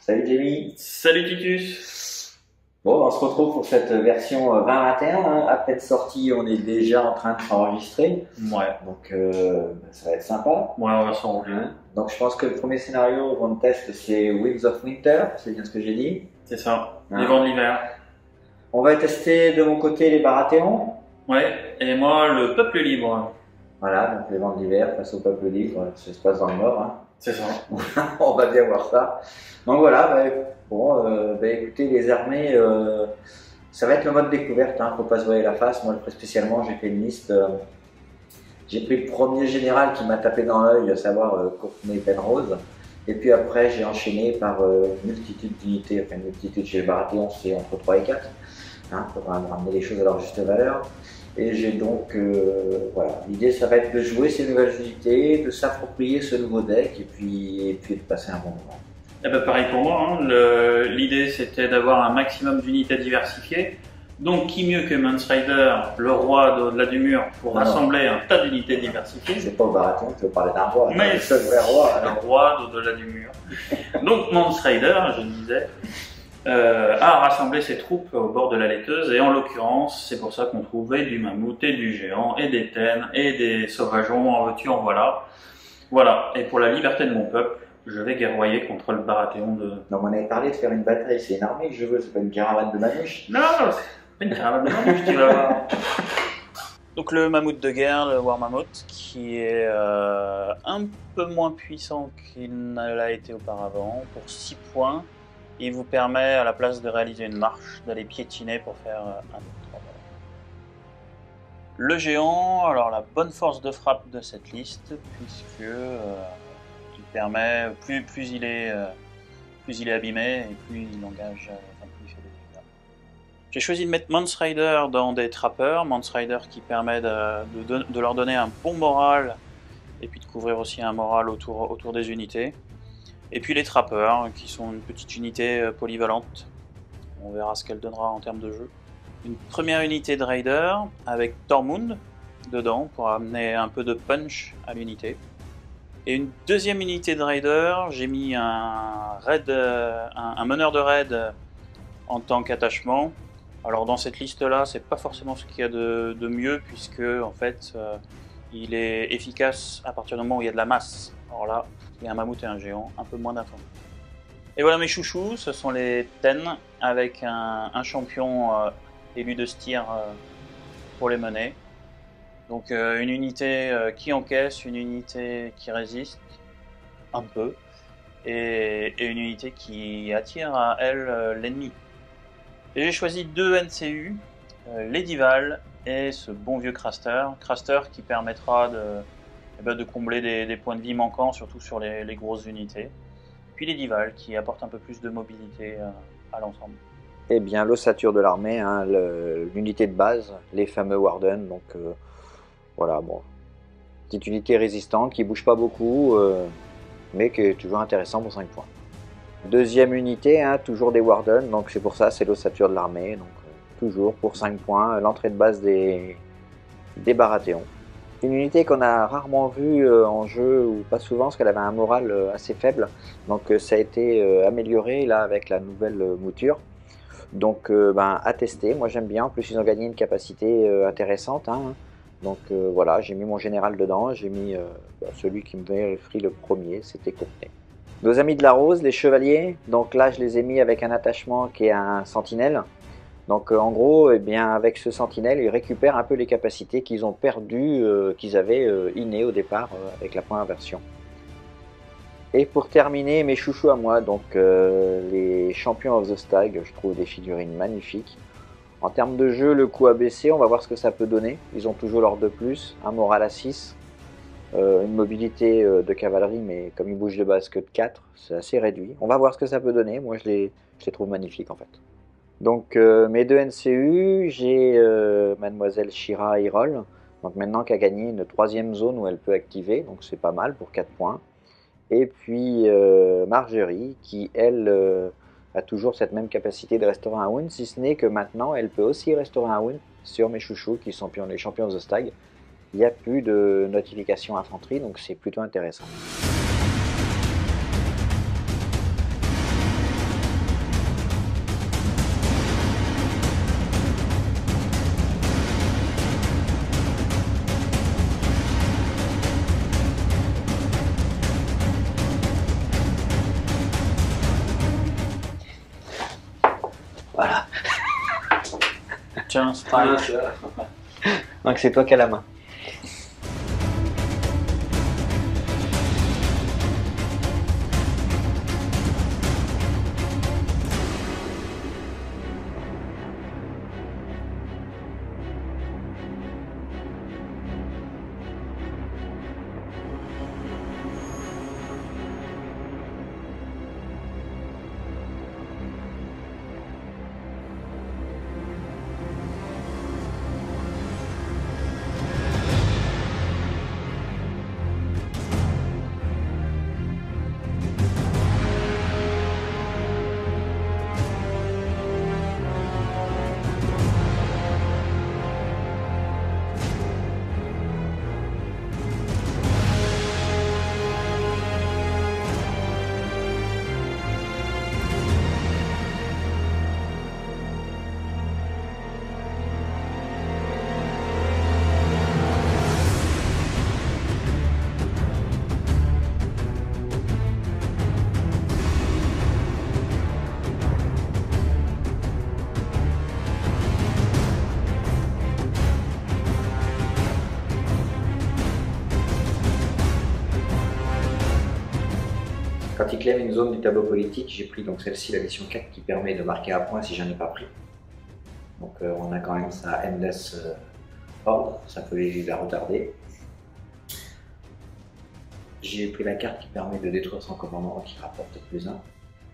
Salut Jamie. Salut Titus. Bon, on se retrouve pour cette version 2021. Hein. À peine sortie, on est déjà en train de s'enregistrer. Ouais. Donc ça va être sympa. Ouais, on va s'enrouler. Hein. Donc je pense que le premier scénario qu'on teste, c'est Winds of Winter. C'est bien ce que j'ai dit. C'est ça. Hein. Les vents de l'hiver. On va tester de mon côté les Baratheons. Ouais. Et moi, le peuple libre. Voilà, donc les vents de l'hiver face au peuple libre. Ça se passe dans le Nord. Hein. C'est ça. On va bien voir ça. Donc voilà, écoutez, les armées, ça va être le mode découverte, hein, faut pas se voiler la face. Moi, très spécialement, j'ai fait une liste. J'ai pris le premier général qui m'a tapé dans l'œil, à savoir Courtenay Penrose. Et puis après, j'ai enchaîné par une multitude d'unités, enfin une multitude chez les Baratheons, c'est entre 3 et 4. Hein, pour ramener les choses à leur juste valeur. Et j'ai donc, voilà, l'idée ça va être de jouer ces nouvelles unités, de s'approprier ce nouveau deck et puis de passer un bon moment. Et ben pareil pour moi, hein. L'idée c'était d'avoir un maximum d'unités diversifiées. Donc qui mieux que Mance Rayder, le roi d'au-delà du mur, pour rassembler un tas d'unités diversifiées. C'est pas au Baratheon, tu veux parler d'un roi. Mais c'est le vrai roi. Le roi d'au-delà du mur. Donc Mance Rayder, je disais, a rassemblé ses troupes au bord de la laiteuse, et en l'occurrence, c'est pour ça qu'on trouvait du mammouth et du géant, et des tènes, et des sauvageons, en veux-tu, en voilà. Voilà, et pour la liberté de mon peuple, je vais guerroyer contre le Baratheon de... Non, on avait parlé de faire une bataille, c'est une armée que je veux, c'est pas une caravane de manouches. Non, c'est pas une caravane de manouches, tu vas voir. Donc le mammouth de guerre, le War Mammoth, qui est un peu moins puissant qu'il ne l'a été auparavant, pour 6 points. Il vous permet, à la place de réaliser une marche, d'aller piétiner pour faire un autre. Le géant, alors la bonne force de frappe de cette liste, puisque il permet, plus il est abîmé, et plus il engage, plus il fait des dégâts. J'ai choisi de mettre Mance Rayder dans des trappeurs, Mance Rayder qui permet de leur donner un bon moral, et puis de couvrir aussi un moral autour des unités. Et puis les trappeurs, qui sont une petite unité polyvalente. On verra ce qu'elle donnera en termes de jeu. Une première unité de Raider avec Tormund dedans pour amener un peu de punch à l'unité. Et une deuxième unité de Raider, j'ai mis un meneur de raid en tant qu'attachement. Alors dans cette liste-là, c'est pas forcément ce qu'il y a de mieux, puisque en fait, il est efficace à partir du moment où il y a de la masse. Alors là, il y a un mammouth et un géant, un peu moins d'infanterie. Et voilà mes chouchous, ce sont les Ten, avec un champion élu de Styr pour les mener. Donc une unité qui encaisse, une unité qui résiste, un peu, et une unité qui attire à elle l'ennemi. Et j'ai choisi 2 NCU, Ledival et ce bon vieux Craster qui permettra de combler des points de vie manquants, surtout sur les grosses unités. Puis les Dival qui apportent un peu plus de mobilité à l'ensemble. Eh bien, l'ossature de l'armée, hein, l'unité de base, les fameux Warden. Donc voilà, bon, petite unité résistante qui bouge pas beaucoup, mais qui est toujours intéressant pour 5 points. Deuxième unité, hein, toujours des Warden, donc c'est pour ça, c'est l'ossature de l'armée. Donc toujours pour 5 points, l'entrée de base des Baratheons. Une unité qu'on a rarement vue en jeu, ou pas souvent, parce qu'elle avait un moral assez faible. Donc ça a été amélioré là avec la nouvelle mouture. Donc à tester, moi j'aime bien. En plus ils ont gagné une capacité intéressante. Hein. Donc voilà, j'ai mis mon général dedans. J'ai mis celui qui me offrit le premier, c'était Courtenay. Nos amis de la Rose, les chevaliers. Donc là je les ai mis avec un attachement qui est un sentinelle. Donc en gros, eh bien, avec ce sentinelle, ils récupèrent un peu les capacités qu'ils ont perdues, qu'ils avaient innées au départ avec la point inversion. Et pour terminer, mes chouchous à moi, donc les champions of the Stag, je trouve des figurines magnifiques. En termes de jeu, le coup a baissé, on va voir ce que ça peut donner. Ils ont toujours leur 2+, un moral à 6, une mobilité de cavalerie, mais comme ils bougent de base que de 4, c'est assez réduit. On va voir ce que ça peut donner, moi je les trouve magnifiques en fait. Donc mes 2 NCU, j'ai Mademoiselle Shira Hyrule, donc maintenant qui a gagné une 3e zone où elle peut activer, donc c'est pas mal pour 4 points. Et puis Marjorie qui elle a toujours cette même capacité de restaurer un wound, si ce n'est que maintenant elle peut aussi restaurer un wound sur mes chouchous qui sont les champions of the Stag. Il n'y a plus de notification infanterie, donc c'est plutôt intéressant. Tiens, strike. Donc c'est toi qui as la main. Quand il clame une zone du tableau politique, j'ai pris donc celle-ci, la mission 4, qui permet de marquer un point si j'en ai pas pris. Donc on a quand même ça endless order, ça peut la retarder. J'ai pris la carte qui permet de détruire son commandant qui rapporte +1.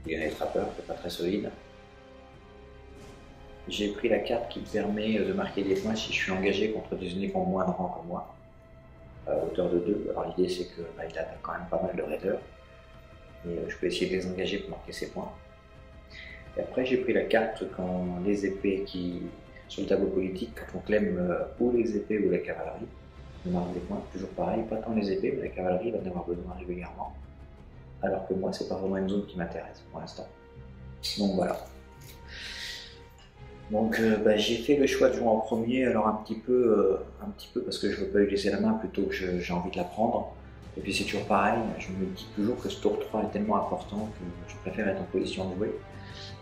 Il y a un trappeur, c'est pas très solide. J'ai pris la carte qui permet de marquer des points si je suis engagé contre des ennemis qui ont moins de rang que moi, à hauteur de 2. Alors l'idée c'est que il attaque quand même pas mal de raiders. Et je peux essayer de les engager pour marquer ces points. Et après j'ai pris la carte quand les épées qui, sur le tableau politique, quand on clame ou les épées ou la cavalerie, on marque des points. Toujours pareil, pas tant les épées, mais la cavalerie va en avoir besoin régulièrement. Alors que moi c'est pas vraiment une zone qui m'intéresse pour l'instant. Donc voilà. Donc j'ai fait le choix de jouer en premier, alors un petit peu parce que je veux pas lui laisser la main plutôt que j'ai envie de la prendre. Et puis c'est toujours pareil, je me dis toujours que ce tour 3 est tellement important que je préfère être en position de jouer.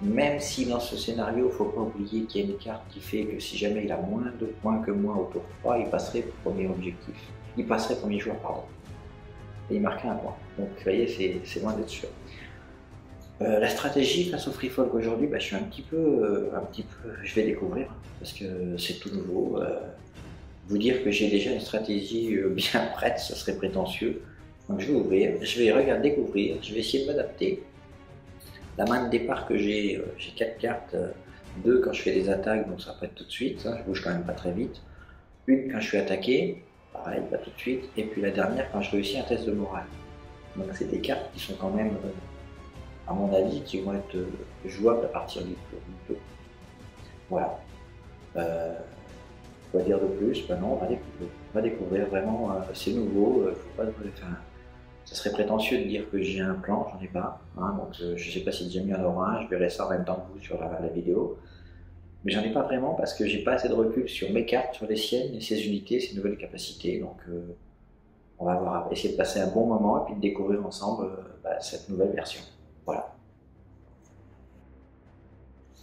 Même si dans ce scénario, il ne faut pas oublier qu'il y a une carte qui fait que si jamais il a moins de points que moi au tour 3, il passerait premier objectif. Il passerait premier joueur, pardon. Et il marquerait un point. Donc vous voyez, c'est loin d'être sûr. La stratégie face au Free Folk aujourd'hui, je suis un petit peu, je vais découvrir, parce que c'est tout nouveau. Vous dire que j'ai déjà une stratégie bien prête, ça serait prétentieux. Donc je vais ouvrir, je vais regarder, découvrir, je vais essayer de m'adapter. La main de départ que j'ai 4 cartes, 2 quand je fais des attaques, donc ça va pas être tout de suite, hein, je bouge quand même pas très vite. Une quand je suis attaqué, pareil, pas tout de suite. Et puis la dernière quand je réussis un test de morale. Donc c'est des cartes qui sont quand même, à mon avis, qui vont être jouables à partir du tour 2. Voilà. Quoi dire de plus? Non, on va découvrir vraiment, c'est nouveau, faut pas, ça serait prétentieux de dire que j'ai un plan, j'en ai pas, hein, donc je ne sais pas si Jamie en aura un, je verrai ça en même temps que vous sur la vidéo, mais j'en ai pas vraiment parce que j'ai pas assez de recul sur mes cartes, sur les siennes, et ces unités, ces nouvelles capacités, donc on va essayer de passer un bon moment et puis de découvrir ensemble cette nouvelle version. Voilà.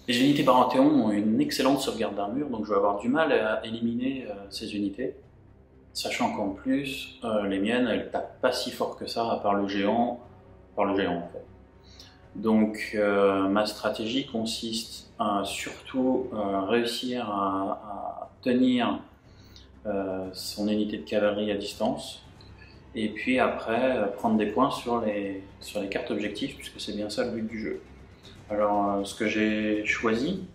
Les unités Baratheon ont une excellente sauvegarde d'armure, donc je vais avoir du mal à éliminer ces unités. Sachant qu'en plus, les miennes, elles tapent pas si fort que ça, à part le géant en fait. Donc ma stratégie consiste à surtout réussir à tenir son unité de cavalerie à distance, et puis après prendre des points sur les cartes objectifs, puisque c'est bien ça le but du jeu. Alors, ce que j'ai choisi,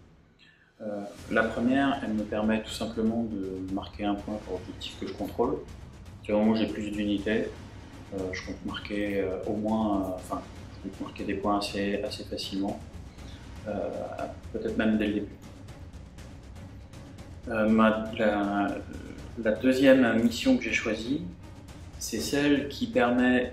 la première, elle me permet tout simplement de marquer un point pour l'objectif que je contrôle. Du moment où j'ai plus d'unités, je compte marquer au moins, je compte marquer des points assez facilement, peut-être même dès le début. La deuxième mission que j'ai choisie, c'est celle qui permet,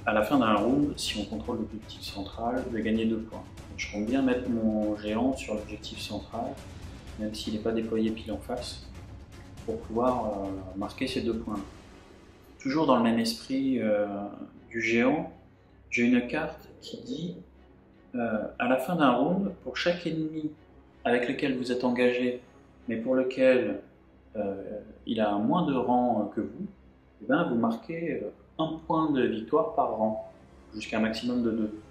à la fin d'un round, si on contrôle l'objectif central, de gagner 2 points. Donc, je compte bien mettre mon géant sur l'objectif central, même s'il n'est pas déployé pile en face, pour pouvoir marquer ces 2 points. Toujours dans le même esprit du géant, j'ai une carte qui dit, à la fin d'un round, pour chaque ennemi avec lequel vous êtes engagé, mais pour lequel il a moins de rangs que vous, eh ben, vous marquez un point de victoire par rang, jusqu'à un maximum de 2.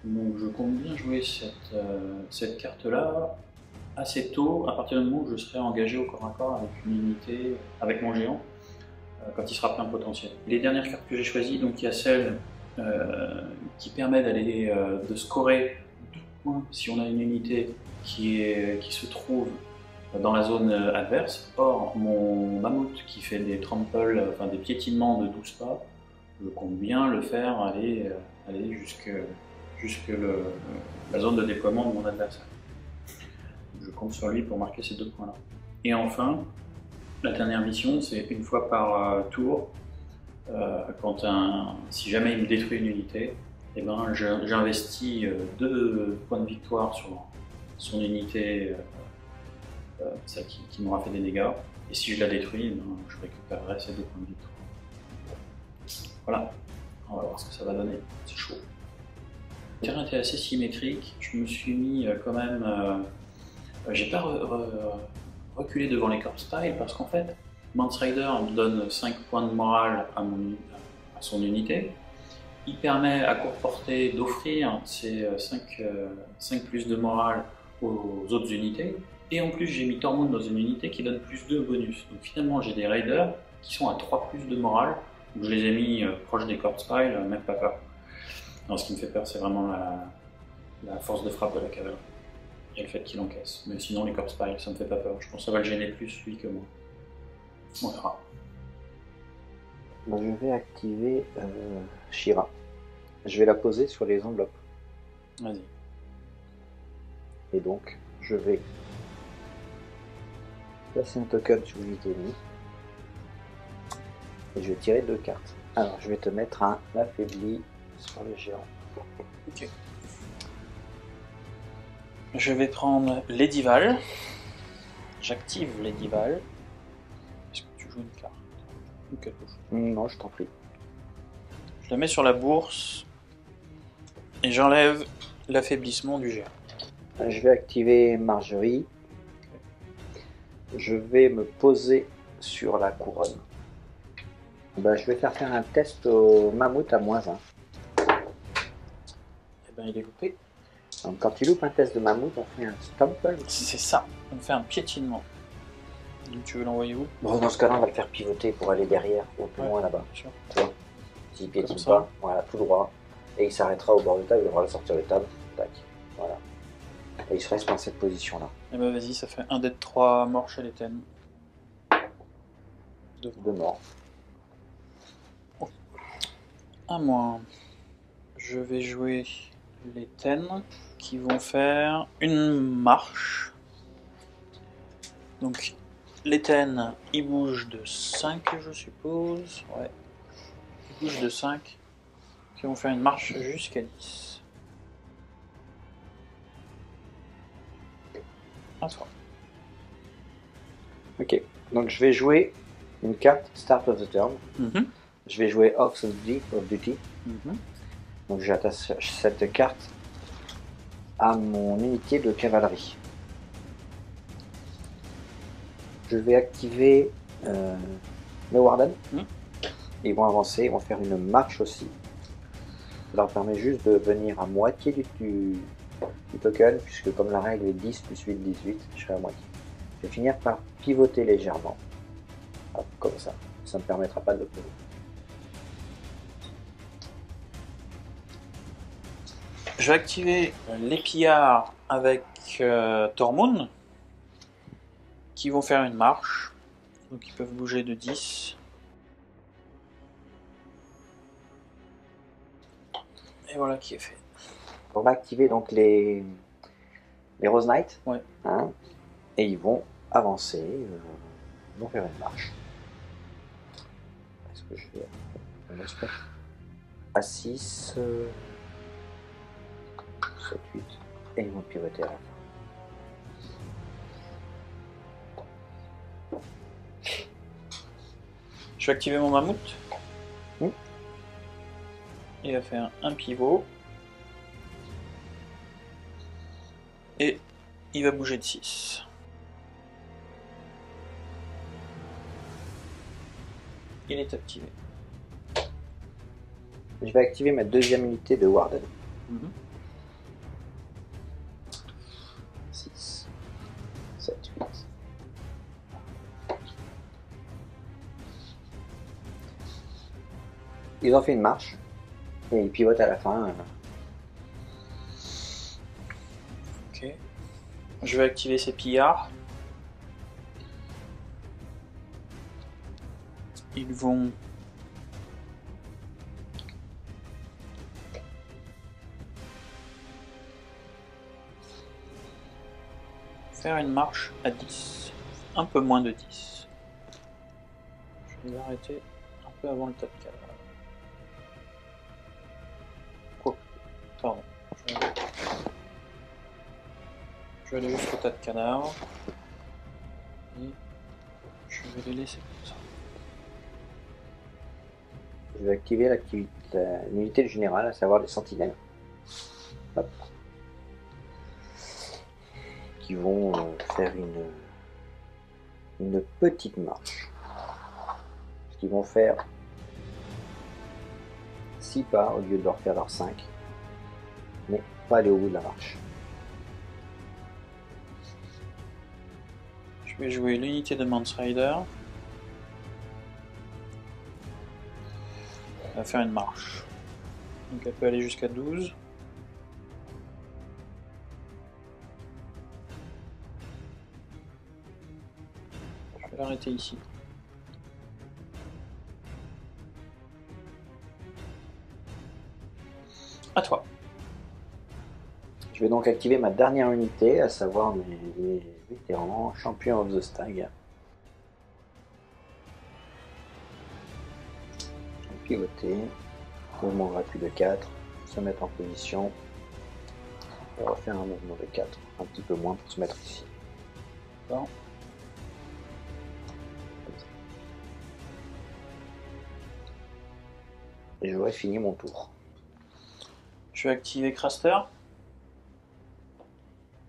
Donc je compte bien jouer cette carte-là assez tôt, à partir du moment où je serai engagé au corps à corps avec une unité, avec mon géant, quand il sera plein potentiel. Les dernières cartes que j'ai choisies, donc il y a celle qui permet de scorer 2 points si on a une unité qui se trouve dans la zone adverse. Or, mon mammouth qui fait des tramples, enfin des piétinements de 12 pas, je compte bien le faire aller jusque la zone de déploiement de mon adversaire. Je compte sur lui pour marquer ces 2 points-là. Et enfin, la dernière mission, c'est une fois par tour, si jamais il me détruit une unité, eh ben, j'investis 2 points de victoire sur son unité, celle qui m'aura fait des dégâts. Et si je la détruis, ben, je récupérerai ces 2 points de victoire. Voilà, on va voir ce que ça va donner. C'est chaud. Le terrain était assez symétrique. Je me suis mis quand même. J'ai pas reculé devant les corpse piles parce qu'en fait, Mance Rider me donne 5 points de morale à son unité. Il permet à courte portée d'offrir ces 5 plus de morale aux autres unités. Et en plus, j'ai mis Tormund dans une unité qui donne plus 2 bonus. Donc finalement, j'ai des raiders qui sont à 3 plus de morale. Donc je les ai mis proches des corpse piles, même pas peur. Non, ce qui me fait peur, c'est vraiment la force de frappe de la cavalerie. Et le fait qu'il encaisse. Mais sinon, les corpse piles, ça me fait pas peur. Je pense que ça va le gêner plus, lui, que moi. On verra. Donc, je vais activer Shira. Je vais la poser sur les enveloppes. Vas-y. Et donc, je vais placer un token sur l'unité ennemie. Et je vais tirer 2 cartes. Alors, je vais te mettre un affaibli sur le géant. Ok. Je vais prendre Ladyval. J'active Ladyval. Est-ce que tu joues une carte ou quelque chose? Non, je t'en prie. Je la mets sur la bourse et j'enlève l'affaiblissement du géant. Je vais activer Marjorie. Je vais me poser sur la couronne. Ben, je vais faire un test au mammouth à -1. Et ben il est loupé. Donc, quand il loupe un test de mammouth, on fait un stumble. C'est ça, on fait un piétinement. Donc tu veux l'envoyer où? Bon, dans ce cas-là, on va le faire pivoter pour aller derrière ou plus loin là-bas. Bien sûr. Tu vois, s'il piétine Comme ça. pas, voilà, tout droit. Et il s'arrêtera au bord de table, il devra le sortir de table. Tac, voilà. Et il se reste dans cette position-là. Et ben vas-y, ça fait 1 des 3 morts chez les Ten. 2 morts. Un moins. Je vais jouer les Ten qui vont faire une marche. Donc les Ten, ils bougent de 5 je suppose. Ouais. Ils bougent de 5. Qui vont faire une marche jusqu'à 10. À toi. Ok, donc je vais jouer une carte Start of the Turn. Mhm. Je vais jouer Ox of Duty. Mhm. Donc j'attache cette carte à mon unité de cavalerie. Je vais activer le Warden. Ils vont avancer, ils vont faire une marche aussi. Ça leur permet juste de venir à moitié du token, puisque comme la règle est 10 plus 8, 18, je serai à moitié. Je vais finir par pivoter légèrement. Hop, comme ça. Ça ne me permettra pas de le poser. Je vais activer les pillards avec Tormund qui vont faire une marche. Donc ils peuvent bouger de 10. Et voilà qui est fait. On va activer donc les Rose Knights. Ouais. Hein, et ils vont avancer. Ils vont faire une marche. Est-ce que je vais à 6, 7, 8. Et ils vont pivoter à la fin. Je vais activer mon mammouth. Il va faire un pivot. Et il va bouger de 6. Il est activé. Je vais activer ma deuxième unité de Warden. 6, 7, 8. Ils ont fait une marche et ils pivotent à la fin. Ok. Je vais activer ces pillards. Ils vont faire une marche à 10. Un peu moins de 10. Je vais l'arrêter un peu avant le tas de cadavres. Oh, pardon. Je vais aller jusqu'au tas de cadavres. Et je vais les laisser comme ça. Je vais activer l'unité du général, à savoir les sentinelles. Hop. Qui vont faire une petite marche. Ils vont faire 6 pas au lieu de leur faire leurs 5. Mais pas aller au bout de la marche. Je vais jouer l'unité de Mance Rider. Elle va faire une marche. Donc elle peut aller jusqu'à 12. Je vais l'arrêter ici. À toi. Je vais donc activer ma dernière unité, à savoir mes vétérans, Champion of the Stag. Pivoter, mouvement gratuit de 4, se mettre en position. On va faire un mouvement de 4, un petit peu moins pour se mettre ici. Bon. Et j'aurai fini mon tour. Je vais activer Craster.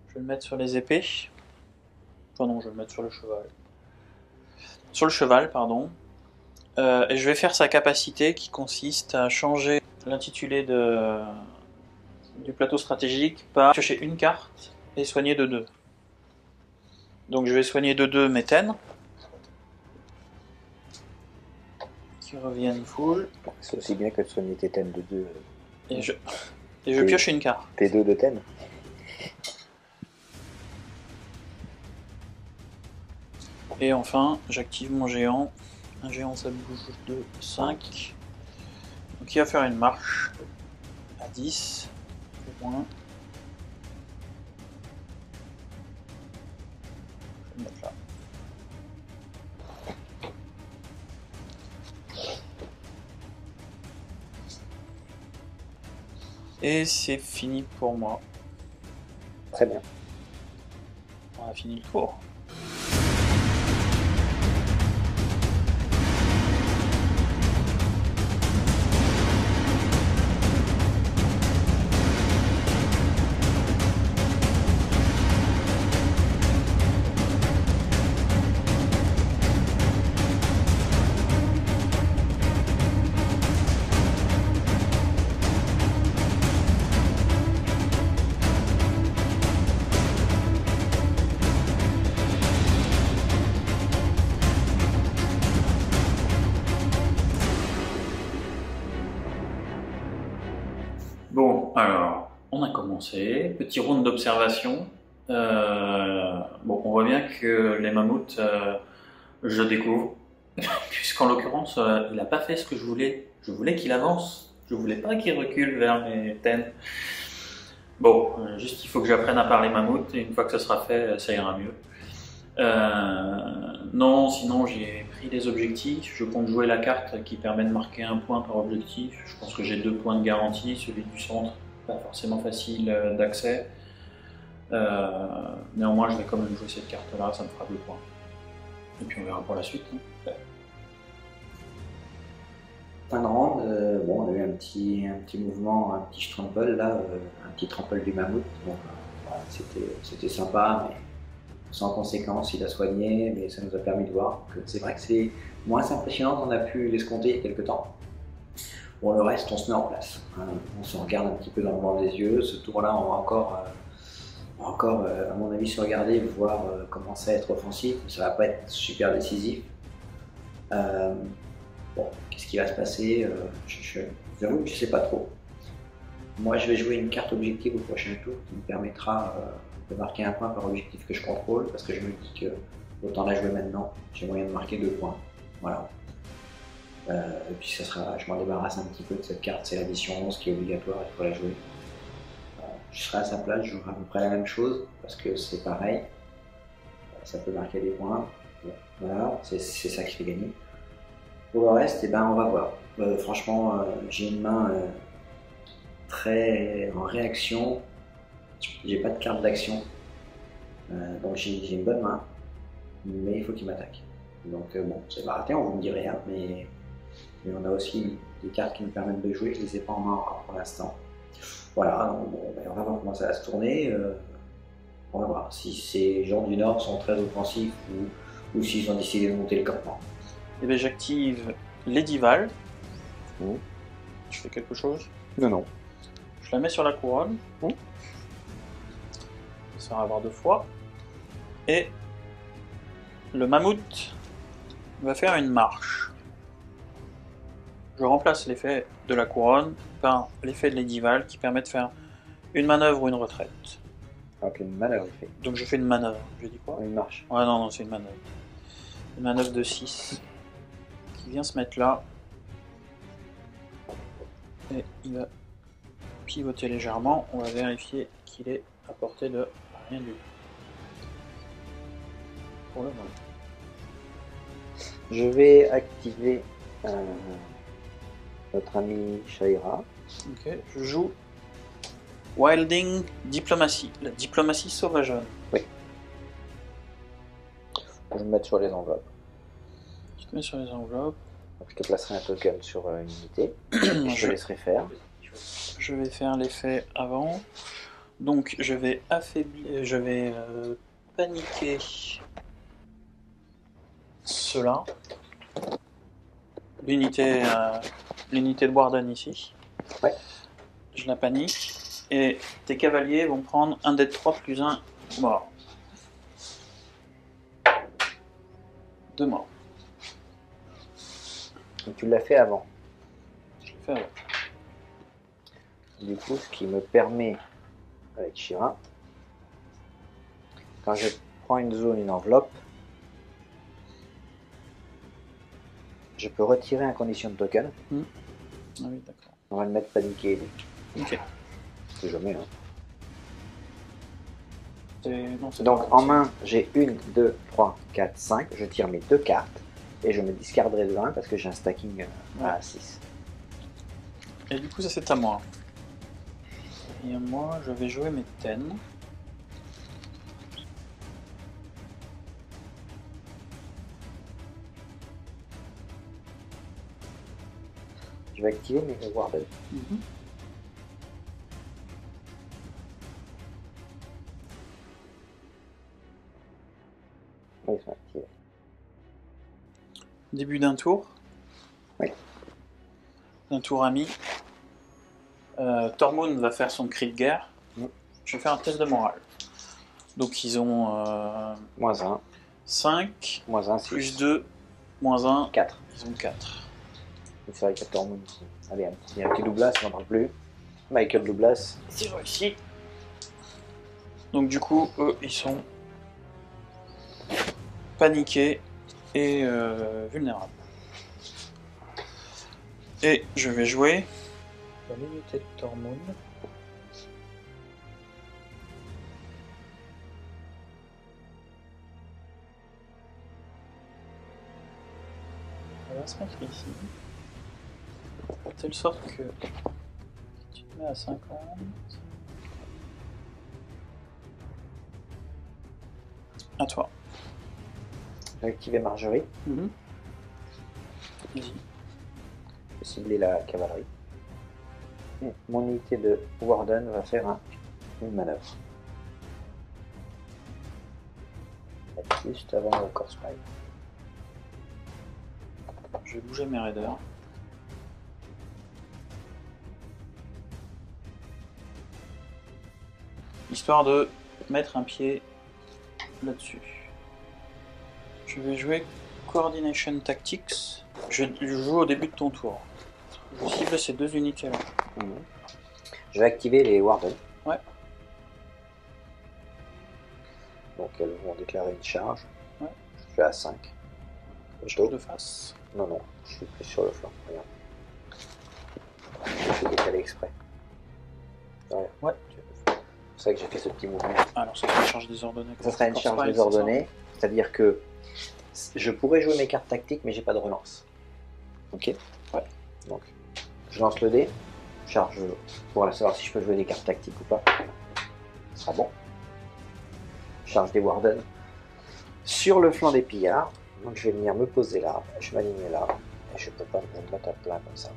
Je vais le mettre sur les épées. Enfin non, je vais le mettre sur le cheval. Sur le cheval, pardon. Et je vais faire sa capacité qui consiste à changer l'intitulé du plateau stratégique par piocher une carte et soigner de 2. Donc je vais soigner de 2 mes Ten. Qui reviennent full. C'est aussi bien que de soigner tes thèmes de 2. Et je pioche une carte. Tes 2 de thèmes. Et enfin, j'active mon géant. Un géant, ça bouge de 5. Donc il va faire une marche à 10. Au moins. Je vais le mettre là. Et c'est fini pour moi. Très bien. On a fini le tour. Bon, alors, on a commencé. Petit round d'observation. Bon, on voit bien que les mammouths, je découvre. Puisqu'en l'occurrence, il n'a pas fait ce que je voulais. Je voulais qu'il avance. Je voulais pas qu'il recule vers mes Ten. Bon, juste il faut que j'apprenne à parler mammouth. Et une fois que ça sera fait, ça ira mieux. Non, sinon j'ai pris des objectifs. Je compte jouer la carte qui permet de marquer un point par objectif. Je pense que j'ai 2 points de garantie. Celui du centre, pas forcément facile d'accès. Néanmoins, je vais quand même jouer cette carte-là, ça me fera 2 points. Et puis on verra pour la suite. Hein. Fin de round, bon, on a eu un petit mouvement, un petit trample là, un petit trample du mammouth. Bon, voilà, c'était sympa, mais sans conséquence, il a soigné, mais ça nous a permis de voir que c'est vrai que c'est moins impressionnant qu'on a pu l'escompter il y a quelques temps. Bon, le reste, on se met en place. Hein. On se regarde un petit peu dans le blanc des yeux. Ce tour-là, on va encore, à mon avis, se regarder, voir commencer à être offensif. Ça va pas être super décisif. Bon, qu'est-ce qui va se passer? J'avoue que je sais pas trop. Moi, je vais jouer une carte objective au prochain tour qui me permettra de marquer un point par objectif que je contrôle, parce que je me dis que autant la jouer maintenant, j'ai moyen de marquer 2 points. Voilà. Et puis ça sera, je m'en débarrasse un petit peu de cette carte, c'est l'addition 11 qui est obligatoire, il faut la jouer. Je serai à sa place, je jouerai à peu près la même chose, parce que c'est pareil, ça peut marquer des points. Bon, voilà, c'est ça qui fait gagner. Pour le reste, eh ben, on va voir. Franchement, j'ai une main très en réaction, j'ai pas de carte d'action, donc j'ai une bonne main, mais il faut qu'il m'attaque. Donc bon, c'est pas raté, on vous me dit rien, mais on a aussi des cartes qui nous permettent de jouer, je les ai pas en main encore pour l'instant. Voilà, donc, bon, ben, on va voir comment ça va se tourner. On va voir si ces gens du Nord sont très offensifs ou s'ils ont décidé de monter le campement. Et bien j'active l'Edival. Je fais quelque chose? Non, non. Je la mets sur la couronne. Ça va avoir 2 fois. Et le mammouth va faire une marche. Je remplace l'effet de la couronne par l'effet de l'Edival qui permet de faire une manœuvre ou une retraite. Donc une manœuvre, il fait. Donc je fais une manœuvre. J'ai dit quoi? Une marche. Ouais, non, c'est une manœuvre. Une manœuvre de 6 qui vient se mettre là. Et il va pivoter légèrement. On va vérifier qu'il est à portée de rien du tout. Pour le moment. Je vais activer notre ami Shaira. Ok, je joue Wilding Diplomatie, la diplomatie sauvageonne. Oui. Je vais me mettre sur les enveloppes. Tu te mets sur les enveloppes. Je te placerai un token sur une unité. Je te laisserai faire. Je vais faire l'effet avant. Donc je vais affaiblir, je vais paniquer cela. L'unité de Warden ici. Ouais. Je la panique. Et tes cavaliers vont prendre un dé de 3 plus 1 mort. 2 morts. Donc, tu l'as fait avant. Je l'ai fait avant. Du coup, ce qui me permet, avec Shira, quand je prends une zone, une enveloppe, je peux retirer en condition de token. Ah oui, d'accord. On va le mettre paniqué. Ok. C'est jamais, hein. Non, Donc en main, j'ai 1, 2, 3, 4, 5. Je tire mes 2 cartes et je me discarderai de 1 parce que j'ai un stacking à 6. Et du coup, ça c'est à moi. Et moi, je vais jouer mes 10. Je vais activer mes Warden. Ils sont activés. Début d'un tour. Oui. D'un tour ami. Tormund va faire son cri de guerre. Je vais faire un test de morale. Donc ils ont Moins 1. 5, Moins 1, 6. plus 2, moins 1, 4. ils ont 4. C'est vrai qu'il y a Tormund ici. Allez, un petit Douglas, on n'en parle plus. Michael Douglas. C'est réussi. Donc du coup, eux, ils sont paniqués et vulnérables. Et je vais jouer la l'unité de Tormund. On va se mettre ici. De telle sorte que tu te mets à 50. À toi. Je vais activer Marjorie. Vas-y. Je vais cibler la cavalerie. Et mon unité de Warden va faire une manœuvre. Juste avant le Corpse Pile. Je vais bouger mes raiders. Histoire de mettre un pied là-dessus. Je vais jouer Coordination Tactics. Je joue au début de ton tour. Je cible ces deux unités-là. Je vais activer les Warden. Ouais. Donc elles vont déclarer une charge. Ouais. Je suis à 5. Charge de face. Non, non, je suis plus sur le flanc. Regarde. Je vais décaler exprès. Regarde. Ouais. C'est pour ça que j'ai fait ce petit mouvement. Alors ça sera une charge désordonnée. Ça sera une Corpse charge Pile, désordonnée. C'est-à-dire que je pourrais jouer mes cartes tactiques, mais j'ai pas de relance. Ok. Ouais. Donc, je lance le dé. Charge pour savoir si je peux jouer des cartes tactiques ou pas. Ce sera bon. Charge des Warden sur le flanc des pillards. Donc je vais venir me poser là, je m'aligne là, et je peux pas me mettre à plat comme ça.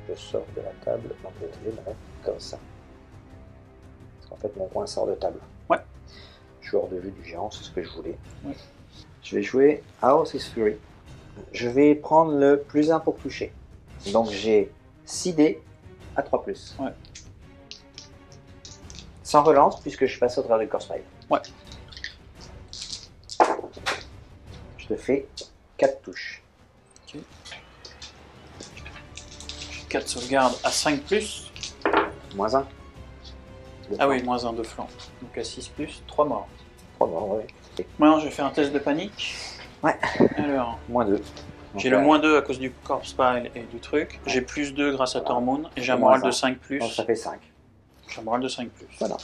Je sors de la table, donc je vais me mettre comme ça. Parce qu'en fait mon coin sort de table. Ouais. Je suis hors de vue du géant, c'est ce que je voulais. Ouais. Je vais jouer House is Fury. Je vais prendre le plus 1 pour toucher. Donc j'ai 6 dés à 3+. Ouais. Sans relance, puisque je passe au travers du Corpse Pile. Ouais. Je te fais 4 touches. Ok. 4 sauvegardes à 5+. Moins 1. Ah oui, moins 1 de flanc. Donc à 6+, 3 morts. 3 morts, ouais. Ok. Maintenant, je vais faire un test de panique. Ouais. Alors, Moins 2. j'ai le moins 2 à cause du Corpse Pile et du truc. J'ai plus 2 grâce à Tormund. Et j'ai un moral de 5+. Donc ça fait 5. J'ai un moral de 5+. Voilà.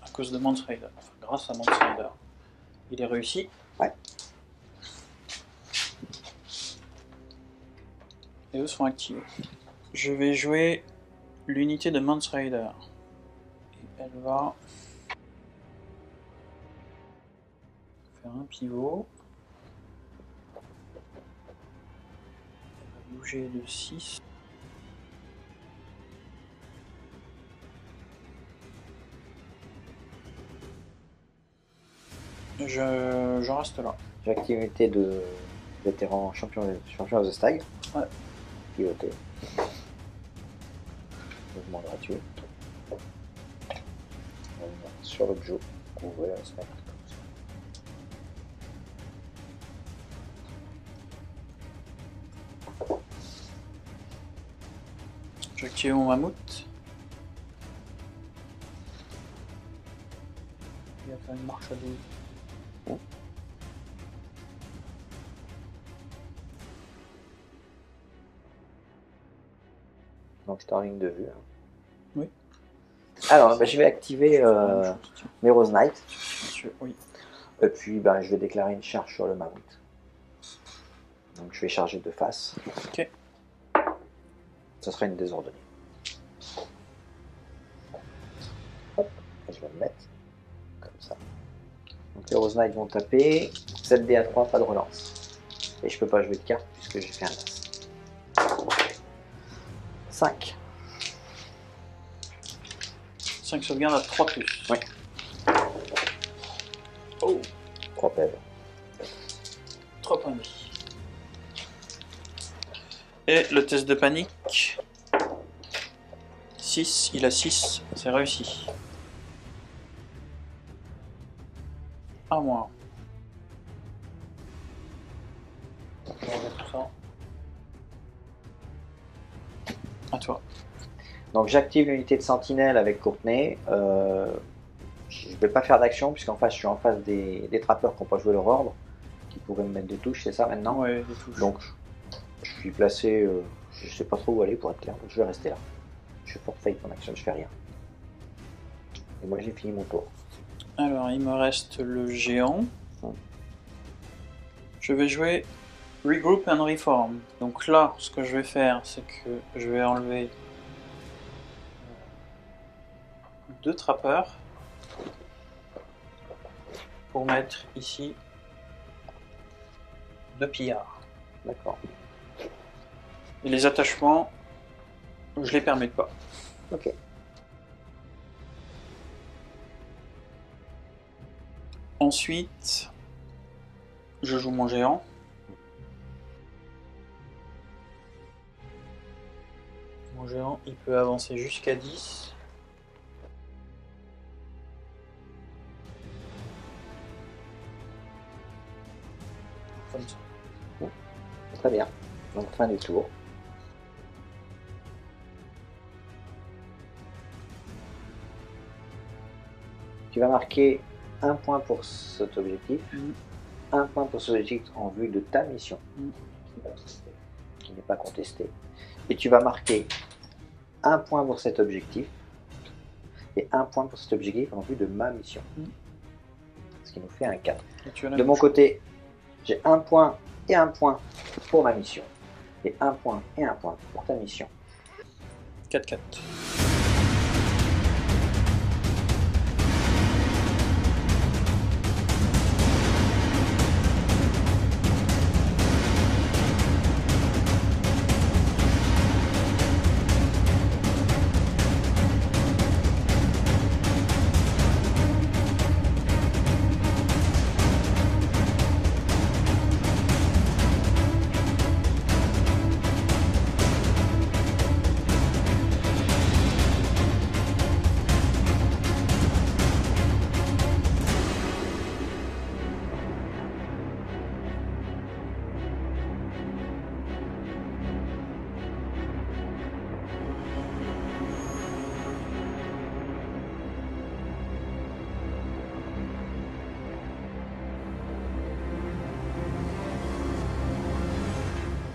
À cause de Mance Raider. Enfin, grâce à Mance Raider. Il est réussi. Ouais. Et eux sont activés. Je vais jouer l'unité de Mance Raider. Et elle va faire un pivot. Elle va bouger de 6. Je reste là. J'ai activité de vétéran champion of the Stag. Ouais. Pivoté. Mouvement gratuit. On va venir sur le Joe. Ouvrir et se mettre comme ça. J'active mon mammouth. Il va faire une marche à 12. Donc je suis en ligne de vue. Hein. Oui. Alors, je vais activer mes Rose Knight. Oui. Et puis je vais déclarer une charge sur le mammouth. Donc je vais charger de face. Ok. Ça sera une désordonnée. Hop, et je vais me mettre comme ça. Donc les Rose Knight vont taper. 7D à 3, pas de relance. Et je peux pas jouer de carte puisque j'ai fait un as. 5. 5 sauvegardes à 3+. Oui. Oh, 3 pèves. 3 points de vie. Et le test de panique. 6, il a 6, c'est réussi. À moi. Je vais remettre tout ça. À toi. Donc j'active l'unité de sentinelle avec Courtenay. Je ne vais pas faire d'action puisqu'en face je suis en face des trappeurs qui n'ont pas joué leur ordre, qui pourraient me mettre des touches, c'est ça maintenant. Ouais, des touches. Donc je suis placé, je sais pas trop où aller pour être clair, donc je vais rester là. Je forfait mon action, je fais rien. Et moi j'ai fini mon tour. Alors il me reste le géant. Je vais jouer Regroup and Reform. Donc là, ce que je vais faire, c'est que je vais enlever 2 trappeurs pour mettre ici 2 pillards. D'accord. Et les attachements, je les permets pas. Ok. Ensuite, je joue mon géant. Mon géant, il peut avancer jusqu'à 10. Comme ça. Très bien. Donc fin du tour. Tu vas marquer un point pour cet objectif, un point pour cet objectif en vue de ta mission, qui n'est pas contesté. Et tu vas marquer un point pour cet objectif et un point pour cet objectif en vue de ma mission. Ce qui nous fait un 4. De mon côté, j'ai un point et un point pour ma mission. Et un point et un point pour ta mission. 4-4.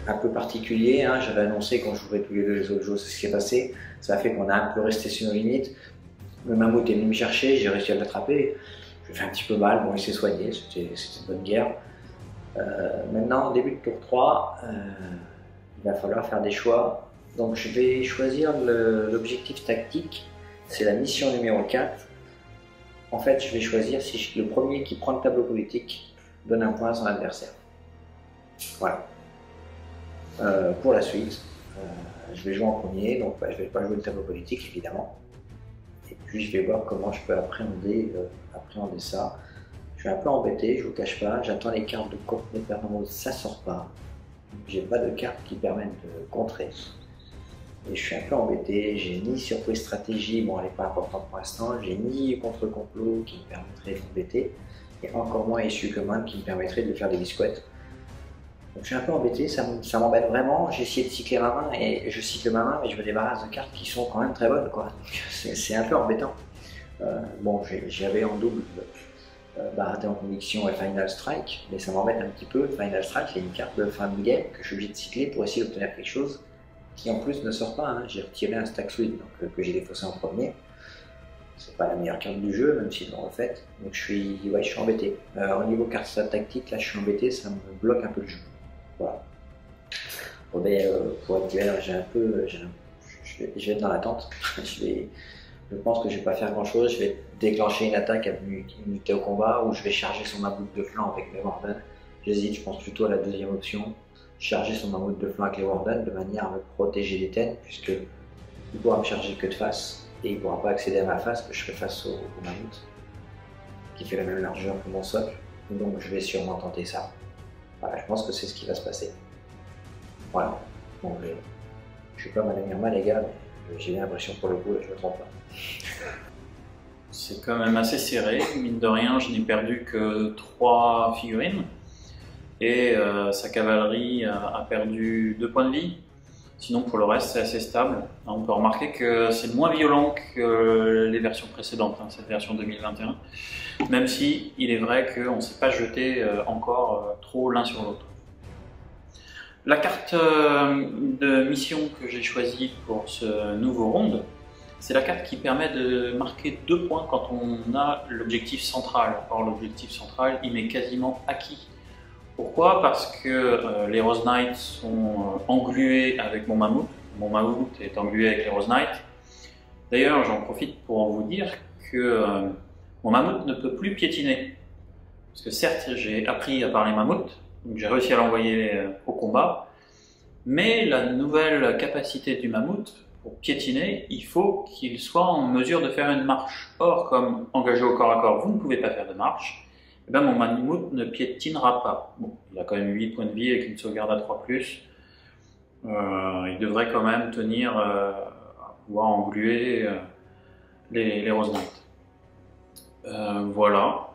Un peu particulier, hein. J'avais annoncé quand je jouerais tous les deux les autres jours, c'est ce qui s'est passé. Ça a fait qu'on a un peu resté sur nos limites. Le mammouth est venu me chercher, j'ai réussi à l'attraper. Je lui ai fait un petit peu mal, bon il s'est soigné, c'était une bonne guerre. Maintenant, début de tour 3, il va falloir faire des choix. Donc je vais choisir l'objectif tactique, c'est la mission numéro 4. En fait, je vais choisir si le premier qui prend le tableau politique donne un point à son adversaire. Voilà. Pour la suite, je vais jouer en premier, donc je ne vais pas jouer le tableau politique évidemment. Et puis je vais voir comment je peux appréhender ça. Je suis un peu embêté, je ne vous cache pas, j'attends les cartes de contenu permanent, ça ne sort pas. J'ai pas de cartes qui permettent de contrer. Et je suis un peu embêté, j'ai ni surprise stratégie, bon elle n'est pas importante pour l'instant, j'ai ni contre-complot qui me permettrait d'embêter, et encore moins issue commande qui me permettrait de faire des biscuits. Donc je suis un peu embêté, ça m'embête vraiment. J'ai essayé de cycler ma main et je cycle ma main, mais je me débarrasse de cartes qui sont quand même très bonnes, quoi. C'est un peu embêtant. Bon, j'avais en double Baraté en conviction et Final Strike, mais ça m'embête un petit peu. Final Strike, c'est une carte de fin de game que je suis obligé de cycler pour essayer d'obtenir quelque chose qui en plus ne sort pas. Hein. J'ai retiré un stack sweep que j'ai défaussé en premier. C'est pas la meilleure carte du jeu, même s'ils l'ont refaite. Donc je suis embêté. Au niveau carte tactique, là je suis embêté, ça me bloque un peu le jeu. Voilà. Bon, ben, pour être clair, je vais être dans l'attente. Je pense que je vais pas faire grand chose. Je vais déclencher une attaque à unité au combat ou je vais charger son mammouth de flanc avec mes wardens. J'hésite, je pense plutôt à la deuxième option. Charger son mammouth de flanc avec les wardens de manière à me protéger des thèmes, puisque il pourra me charger que de face et il ne pourra pas accéder à ma face, que je serai face au mammouth qui fait la même largeur que mon socle. Donc je vais sûrement tenter ça. Voilà, je pense que c'est ce qui va se passer. Voilà. Bon, je ne suis pas mal mal les gars, mais j'ai l'impression pour le coup, là, je ne me trompe pas. C'est quand même assez serré, mine de rien, je n'ai perdu que 3 figurines. Et sa cavalerie a perdu 2 points de vie. Sinon pour le reste c'est assez stable. On peut remarquer que c'est moins violent que les versions précédentes, hein, cette version 2021. Même si il est vrai qu'on ne s'est pas jeté encore trop l'un sur l'autre. La carte de mission que j'ai choisie pour ce nouveau round, c'est la carte qui permet de marquer 2 points quand on a l'objectif central. Or l'objectif central il m'est quasiment acquis. Pourquoi? Parce que les Rose Knights sont englués avec mon mammouth. Mon mammouth est englué avec les Rose Knights. D'ailleurs, j'en profite pour vous dire que mon mammouth ne peut plus piétiner. Parce que certes, j'ai appris à parler mammouth, donc j'ai réussi à l'envoyer au combat. Mais la nouvelle capacité du mammouth, pour piétiner, il faut qu'il soit en mesure de faire une marche. Or, comme engagé au corps à corps, vous ne pouvez pas faire de marche. eh ben, mon Mammouth ne piétinera pas. Bon, il a quand même 8 points de vie avec une sauvegarde à 3+. Il devrait quand même tenir à pouvoir engluer les Rose Knights. Voilà.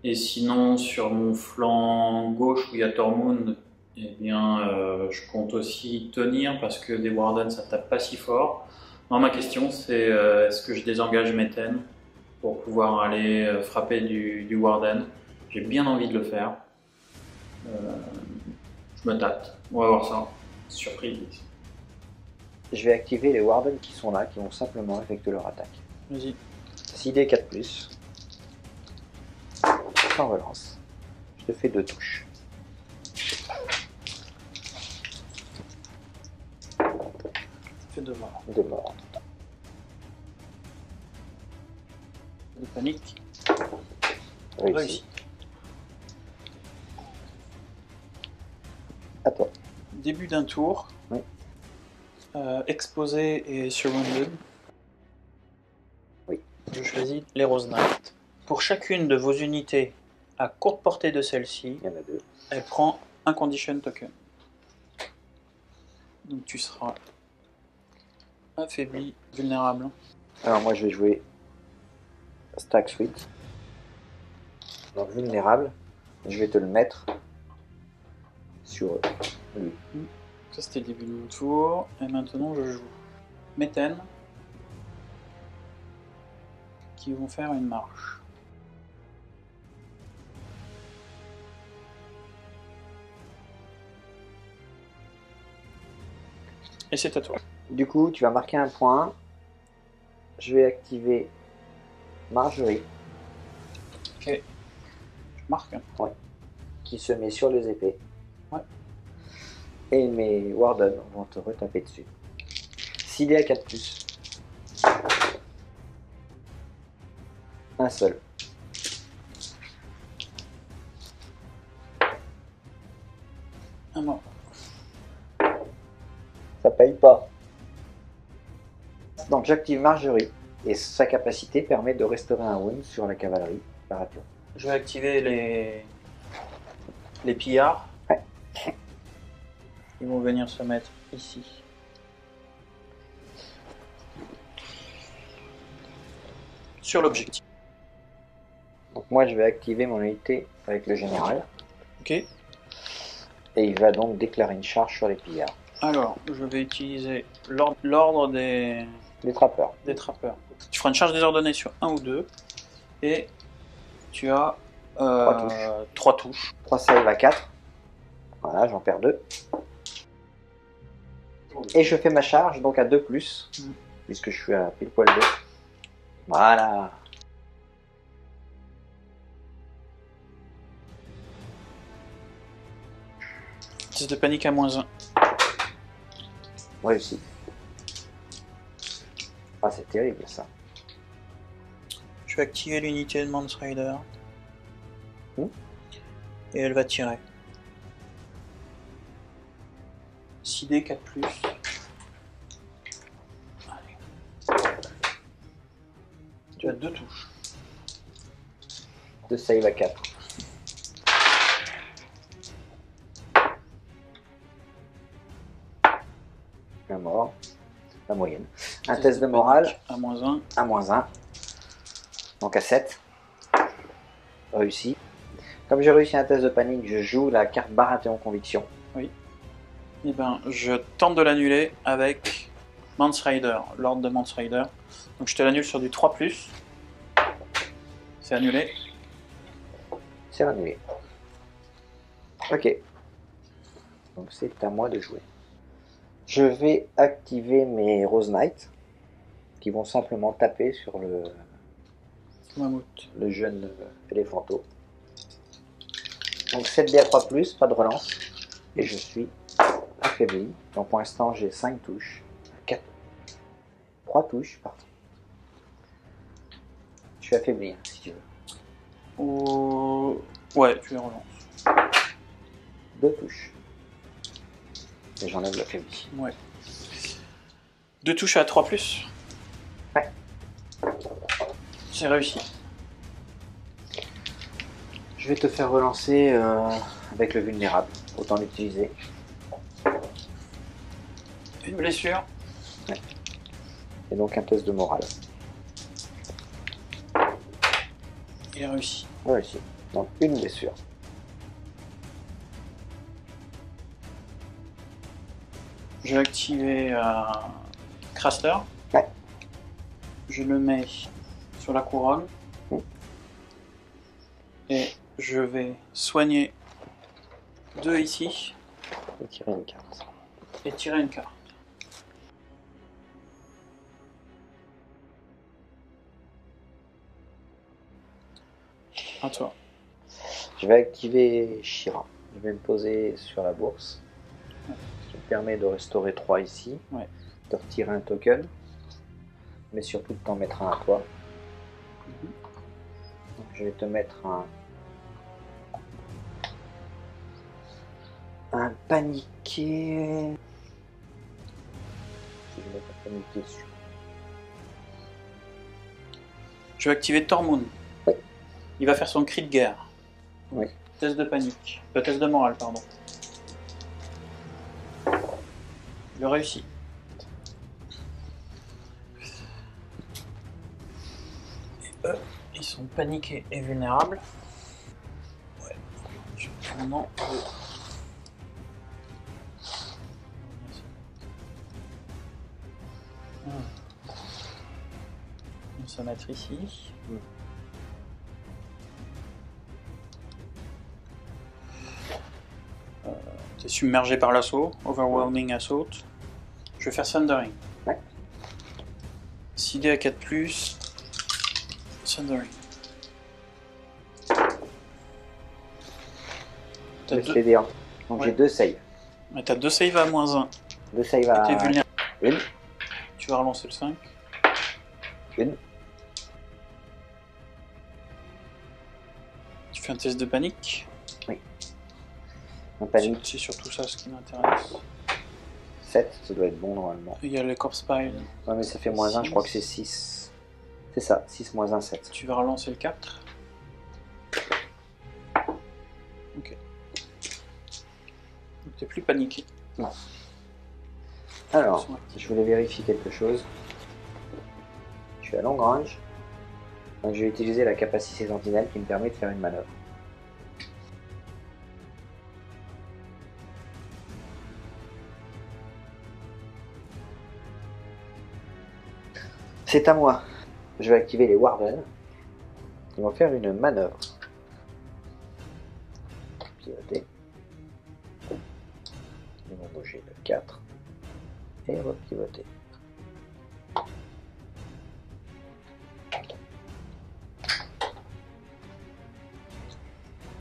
Et sinon, sur mon flanc gauche où il y a Tormund, eh bien, je compte aussi tenir parce que des Wardens ça tape pas si fort. Non, ma question c'est est-ce que je désengage Meten pour pouvoir aller frapper du Warden? J'ai bien envie de le faire. Je me tâte. On va voir ça. Surprise. Je vais activer les Wardens qui sont là, qui vont simplement effectuer leur attaque. Vas-y. 6d4+. Sans relance. Je te fais 2 touches. Fais 2 morts. 2 morts. De panique. Réussi. À toi. Début d'un tour. Oui. Exposé et surrounded. Oui. Je choisis les Rose Knights. Pour chacune de vos unités à courte portée de celle-ci, Il y en a 2. elle prend un condition token. Donc tu seras affaibli, vulnérable. Alors moi je vais jouer Stack Suite. Donc vulnérable. Je vais te le mettre sur lui. Ça c'était le début de mon tour. Et maintenant je joue Meten qui vont faire une marche. Et c'est à toi. Du coup, tu vas marquer un point. Je vais activer Marjorie. Ok. Je marque. Qui se met sur les épées. Ouais. Et mes Wardens vont te retaper dessus. 6d à 4+. Un seul. Un mort. Ça paye pas. Donc j'active Marjorie. Et sa capacité permet de restaurer un wound sur la cavalerie par atout. Je vais activer les pillards. Ouais. Ils vont venir se mettre ici. Sur l'objectif. Donc moi je vais activer mon unité avec le général. Ok. Et il va donc déclarer une charge sur les pillards. Alors, je vais utiliser l'ordre des trappeurs. Tu feras une charge désordonnée sur 1 ou 2. Et tu as 3 touches. 3 save à 4. Voilà, j'en perds 2. Et je fais ma charge donc à 2+, puisque je suis à pile poil 2. Voilà. Test de panique à -1. Réussi. Ah, c'est terrible ça. Je vais activer l'unité de Mance Rider. Hmm. Et elle va tirer. 6D 4+. Allez. Tu as 2 touches. 2 save à 4. Un mort. La moyenne. Un test de morale. À -1. À -1. Donc à 7. Réussi. Comme j'ai réussi un test de panique, je joue la carte Baratheon Conviction. Oui. Et ben, je tente de l'annuler avec Mance Rider, l'ordre de Mance Rider. Donc je te l'annule sur du 3+. C'est annulé. C'est annulé. Ok. Donc c'est à moi de jouer. Je vais activer mes Rose Knights qui vont simplement taper sur le jeune éléphanto. Donc 7D à 3+, pas de relance. Et je suis affaibli. Donc pour l'instant j'ai 5 touches. 3 touches, pardon. Je suis affaibli, hein, si tu veux. Ouais, tu les relances. 2 touches. Et j'enlève l'affaibli. Ouais. 2 touches à 3+. Ouais. C'est réussi. Je vais te faire relancer avec le vulnérable. Autant l'utiliser. Une blessure. Ouais. Et donc un test de morale. Il a réussi. Réussi. Donc une blessure. Je vais activer Craster. Ouais. Je le mets sur la couronne. Et je vais soigner 2 ici. Et tirer une carte. Et tirer une carte. À toi. Je vais activer Shira. Je vais me poser sur la bourse. Ouais. Ce qui me permet de restaurer 3 ici. Ouais. De retirer un token. Mais surtout de t'en mettre un à toi. Donc, je vais te mettre un paniqué. Si je mets un paniqué dessus. Je vais activer Tormund. Ouais. Il va faire son cri de guerre. Oui. Test de panique. Test de morale, pardon. Il a réussi. Et eux, ils sont paniqués et vulnérables. Ouais. Je vais vraiment... On va se mettre ici. T'es submergé par l'assaut, Overwhelming Assault. Je vais faire Thundering. Ouais. 6D à 4+, Thundering. Laisse-les dire. Donc Ouais. j'ai 2 saves. Mais t'as 2 saves à -1. 2 saves à... T'es vulnérable. Une. Tu vas relancer le 5. Une. Tu fais un test de panique. Un panique. C'est surtout ça ce qui m'intéresse. 7, ça doit être bon normalement. Il y a le corpse pile. Ouais, mais ça fait -1, je crois que c'est 6. C'est ça, 6 -1, 7. Tu vas relancer le 4. Ok. Donc t'es plus paniqué. Non. Alors, je voulais vérifier quelque chose. Je suis à long range. Donc je vais utiliser la capacité sentinelle qui me permet de faire une manœuvre. C'est à moi. Je vais activer les Warden. Ils vont faire une manœuvre. Pivoter. Ils vont bouger le 4. Et repivoter.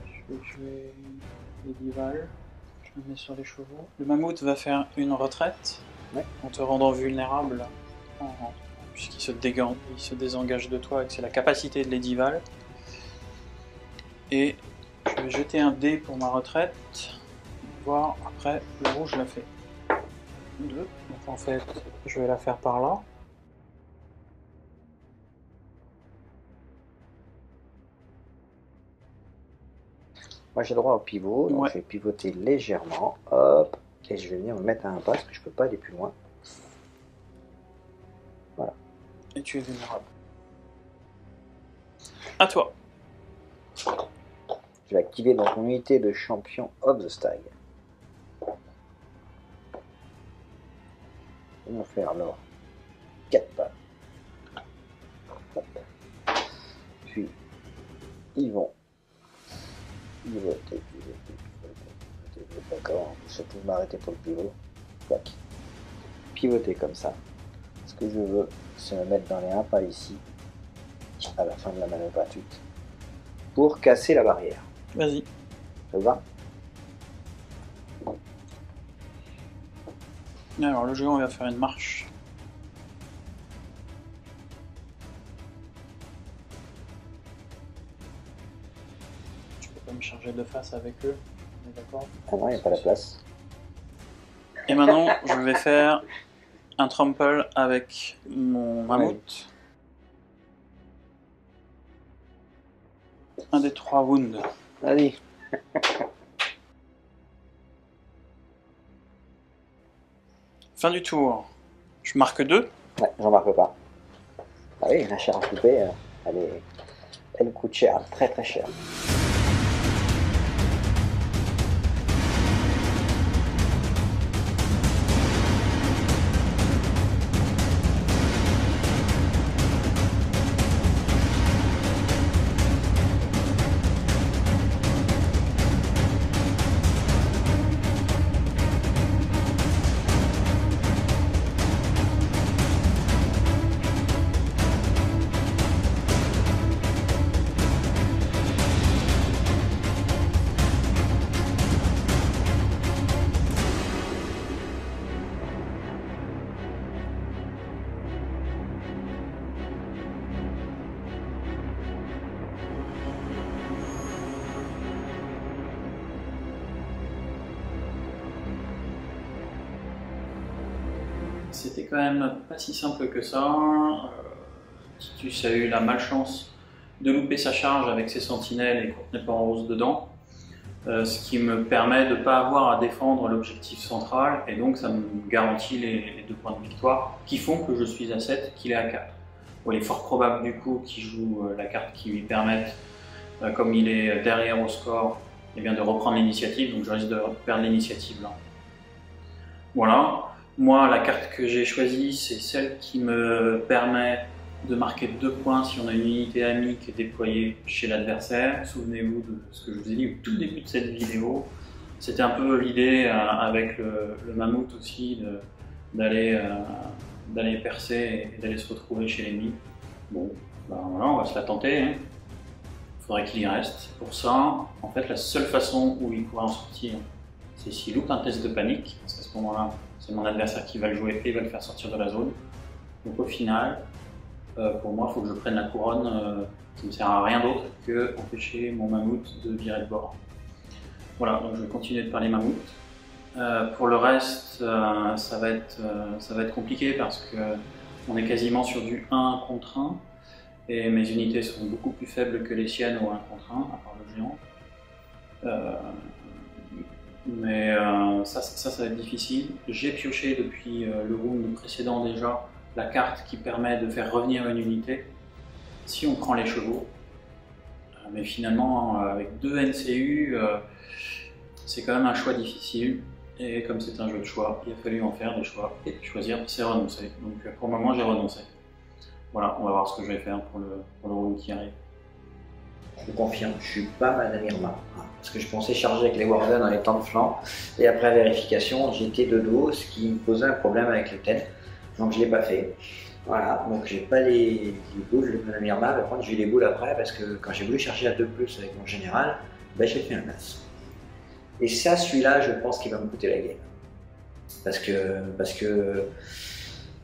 Je vais jouer les divals. Je me mets sur les chevaux. Le mammouth va faire une retraite. Ouais. En te rendant vulnérable. Puisqu'il se désengage de toi et que c'est la capacité de l'Edival. Et je vais jeter un dé pour ma retraite. Voir après, le rouge l'a fait 2. Donc en fait, je vais la faire par là. Moi j'ai le droit au pivot, donc Ouais. je vais pivoter légèrement. Hop. Et je vais venir me mettre à un pas parce que je peux pas aller plus loin. Voilà. Et tu es vulnérable. À toi. Je vais activer donc mon unité de champion of the Stag. Ils vont faire alors 4 pas. Hop. Puis ils vont pivoter. D'accord, je peux m'arrêter pour le pivot. Tac. Pivoter comme ça. Ce que je veux, c'est me mettre dans les 1 pas ici, à la fin de la manœuvre gratuite, pour casser la barrière. Vas-y. Ça va? Alors le géant va faire une marche. Je peux pas me charger de face avec eux. On est d'accord? Ah non, il n'y a pas la place. Et maintenant, je vais faire un trample avec mon mammouth. Un des 3 wounds. Vas-y. Fin du tour. Je marque 2. Ouais, j'en marque pas. Ah oui, la chair à couper, elle coûte cher, très très cher. C'était quand même pas si simple que ça. Titus a eu la malchance de louper sa charge avec ses sentinelles et Courtenay pas en rose dedans. Ce qui me permet de ne pas avoir à défendre l'objectif central et donc ça me garantit les 2 points de victoire qui font que je suis à 7, qu'il est à 4. Bon, il est fort probable du coup qu'il joue la carte qui lui permette, comme il est derrière au score, eh bien, de reprendre l'initiative, donc je risque de perdre l'initiative là. Voilà. Moi, la carte que j'ai choisie, c'est celle qui me permet de marquer 2 points si on a une unité amie qui est déployée chez l'adversaire. Souvenez-vous de ce que je vous ai dit au tout début de cette vidéo. C'était un peu l'idée avec le mammouth aussi d'aller percer et d'aller se retrouver chez l'ennemi. Bon, ben voilà, on va se la tenter. Hein. Il faudrait qu'il y reste. Pour ça, en fait, la seule façon où il pourrait en sortir, c'est s'il loupe un test de panique, parce qu'à ce moment-là, c'est mon adversaire qui va le jouer et il va le faire sortir de la zone. Donc au final, pour moi, il faut que je prenne la couronne qui ne me sert à rien d'autre que empêcher mon mammouth de virer de bord. Voilà, donc je vais continuer de parler mammouth. Pour le reste, ça va être compliqué parce qu'on est quasiment sur du 1 contre 1 et mes unités sont beaucoup plus faibles que les siennes au 1 contre 1, à part le géant. Mais ça va être difficile. J'ai pioché depuis le round précédent déjà la carte qui permet de faire revenir une unité si on prend les chevaux. Mais finalement, avec 2 NCU, c'est quand même un choix difficile. Et comme c'est un jeu de choix, il a fallu en faire des choix et choisir, c'est renoncer. Donc pour le moment, j'ai renoncé. Voilà, on va voir ce que je vais faire pour le round qui arrive. Je vous confirme, je suis pas Madame Irma, parce que je pensais charger avec les Warden dans les temps de flanc, et après vérification, j'étais de dos, ce qui me posait un problème avec le tête, donc je l'ai pas fait. Voilà, donc j'ai pas les boules de Madame Irma, par contre j'ai eu les boules après, parce que quand j'ai voulu charger à 2+ avec mon général, ben, j'ai fait un as. Et ça, celui-là, je pense qu'il va me coûter la game. Parce que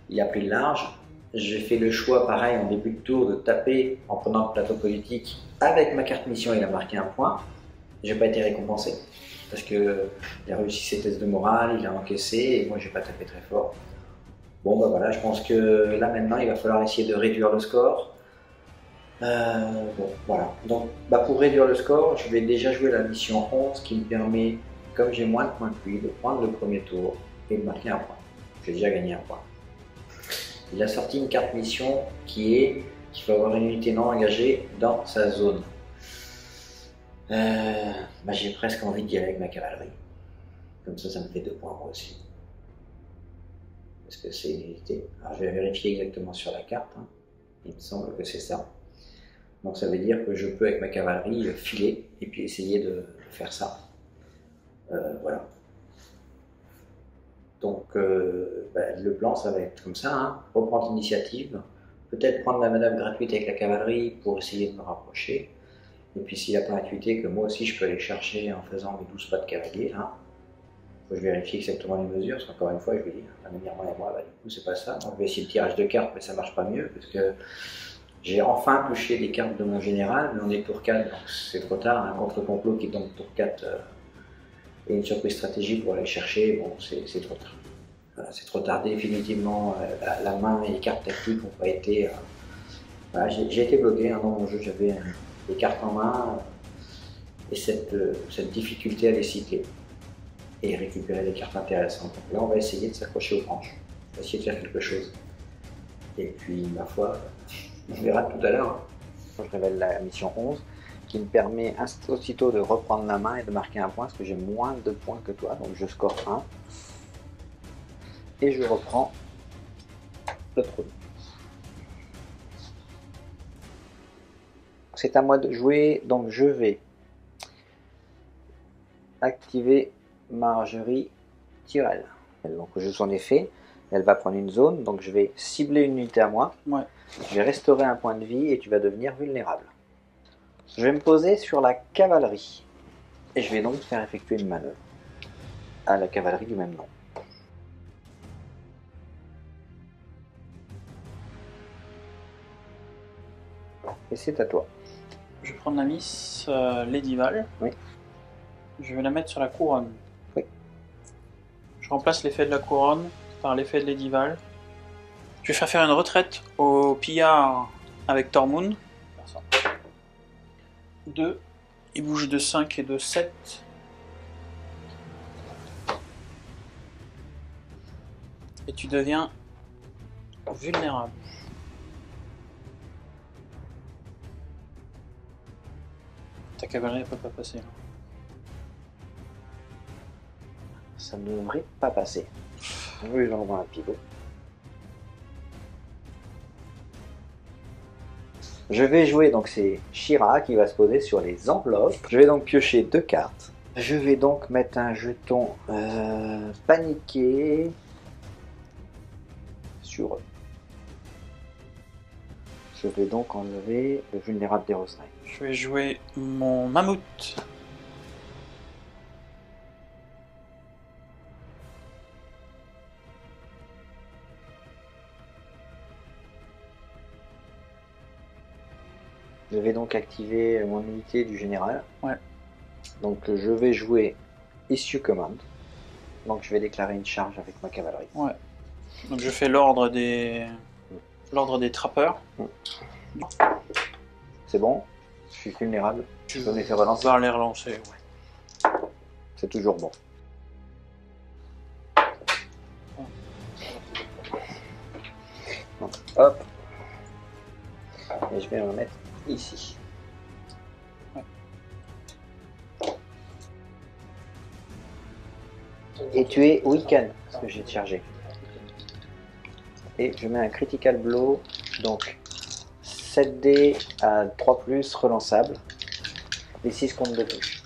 il a pris le large. J'ai fait le choix, pareil, en début de tour, de taper en prenant le plateau politique. Avec ma carte mission, il a marqué un point. J'ai pas été récompensé. Parce qu'il a réussi ses tests de morale, il a encaissé, et moi, j'ai pas tapé très fort. Bon, bah voilà, je pense que là, maintenant, il va falloir essayer de réduire le score. Bon, voilà. Donc, bah, pour réduire le score, je vais déjà jouer la mission 11 qui me permet, comme j'ai moins de points que lui, de prendre le premier tour et de marquer un point. J'ai déjà gagné un point. Il a sorti une carte mission qu'il faut avoir une unité non engagée dans sa zone. Bah, j'ai presque envie d'y aller avec ma cavalerie. Comme ça me fait 2 points moi aussi. Parce que c'est une unité. Alors je vais vérifier exactement sur la carte. Hein. Il me semble que c'est ça. Donc ça veut dire que je peux avec ma cavalerie filer et puis essayer de faire ça. Voilà. Donc bah, le plan ça va être comme ça, hein. Reprendre l'initiative, peut-être prendre la manœuvre gratuite avec la cavalerie pour essayer de me rapprocher. Et puis s'il n'a pas intuité que moi aussi je peux aller chercher en faisant mes 12 pas de cavalier là. Faut que je vérifie exactement les mesures, parce qu'encore une fois je lui dis, la manière moi et moi, bah, du coup c'est pas ça. Donc je vais essayer le tirage de cartes, mais ça marche pas mieux, parce que j'ai enfin touché les cartes de mon général, mais on est tour 4, donc c'est trop tard, un contre-complot qui tombe tour 4 et une surprise stratégique pour aller chercher, bon c'est trop tard. Voilà, c'est trop tard, définitivement la main et les cartes tactiques n'ont pas été... voilà, j'ai été bloqué, hein, dans mon jeu j'avais des cartes en main, et cette difficulté à les cycler et récupérer des cartes intéressantes. Donc là, on va essayer de s'accrocher aux branches, on va essayer de faire quelque chose. Et puis, ma foi, on verra tout à l'heure. Je révèle la mission 11 qui me permet aussitôt de reprendre la main et de marquer un point parce que j'ai moins de points que toi, donc je score 1. Et je reprends le trône. C'est à moi de jouer, donc je vais activer Marjorie Tyrell. Donc je joue son effet, elle va prendre une zone, donc je vais cibler une unité à moi, Ouais. je vais restaurer un point de vie et tu vas devenir vulnérable. Je vais me poser sur la cavalerie et je vais donc faire effectuer une manœuvre à la cavalerie du même nom. Et c'est à toi. Je vais prendre la Miss Lady Val. Oui. Je vais la mettre sur la couronne. Oui. Je remplace l'effet de la couronne par l'effet de Lady Val. Je vais faire une retraite au pillard avec Tormund. 2. Il bouge de 5 et de 7. Et tu deviens vulnérable. Ta cavalerie ne peut pas passer là. Ça ne devrait pas passer. Oui, j'envoie un pivot. Je vais jouer, donc c'est Shira qui va se poser sur les enveloppes. Je vais donc piocher 2 cartes. Je vais donc mettre un jeton paniqué sur eux. Je vais donc enlever le vulnérable d'Erosnine. Je vais jouer mon mammouth. Je vais donc activer mon unité du général. Ouais. Donc je vais jouer Issue Command. Donc je vais déclarer une charge avec ma cavalerie. Ouais. Donc je fais l'ordre des trappeurs. C'est bon. Je suis vulnérable. Tu peux me les faire relancer. vas les relancer, ouais. C'est toujours bon. Donc, hop. Et je vais en mettre ici. Ouais. Et tu es week-end, parce que j'ai chargé. Et je mets un critical blow, donc 7D à 3+, relançable. Les 6 comptes de touche.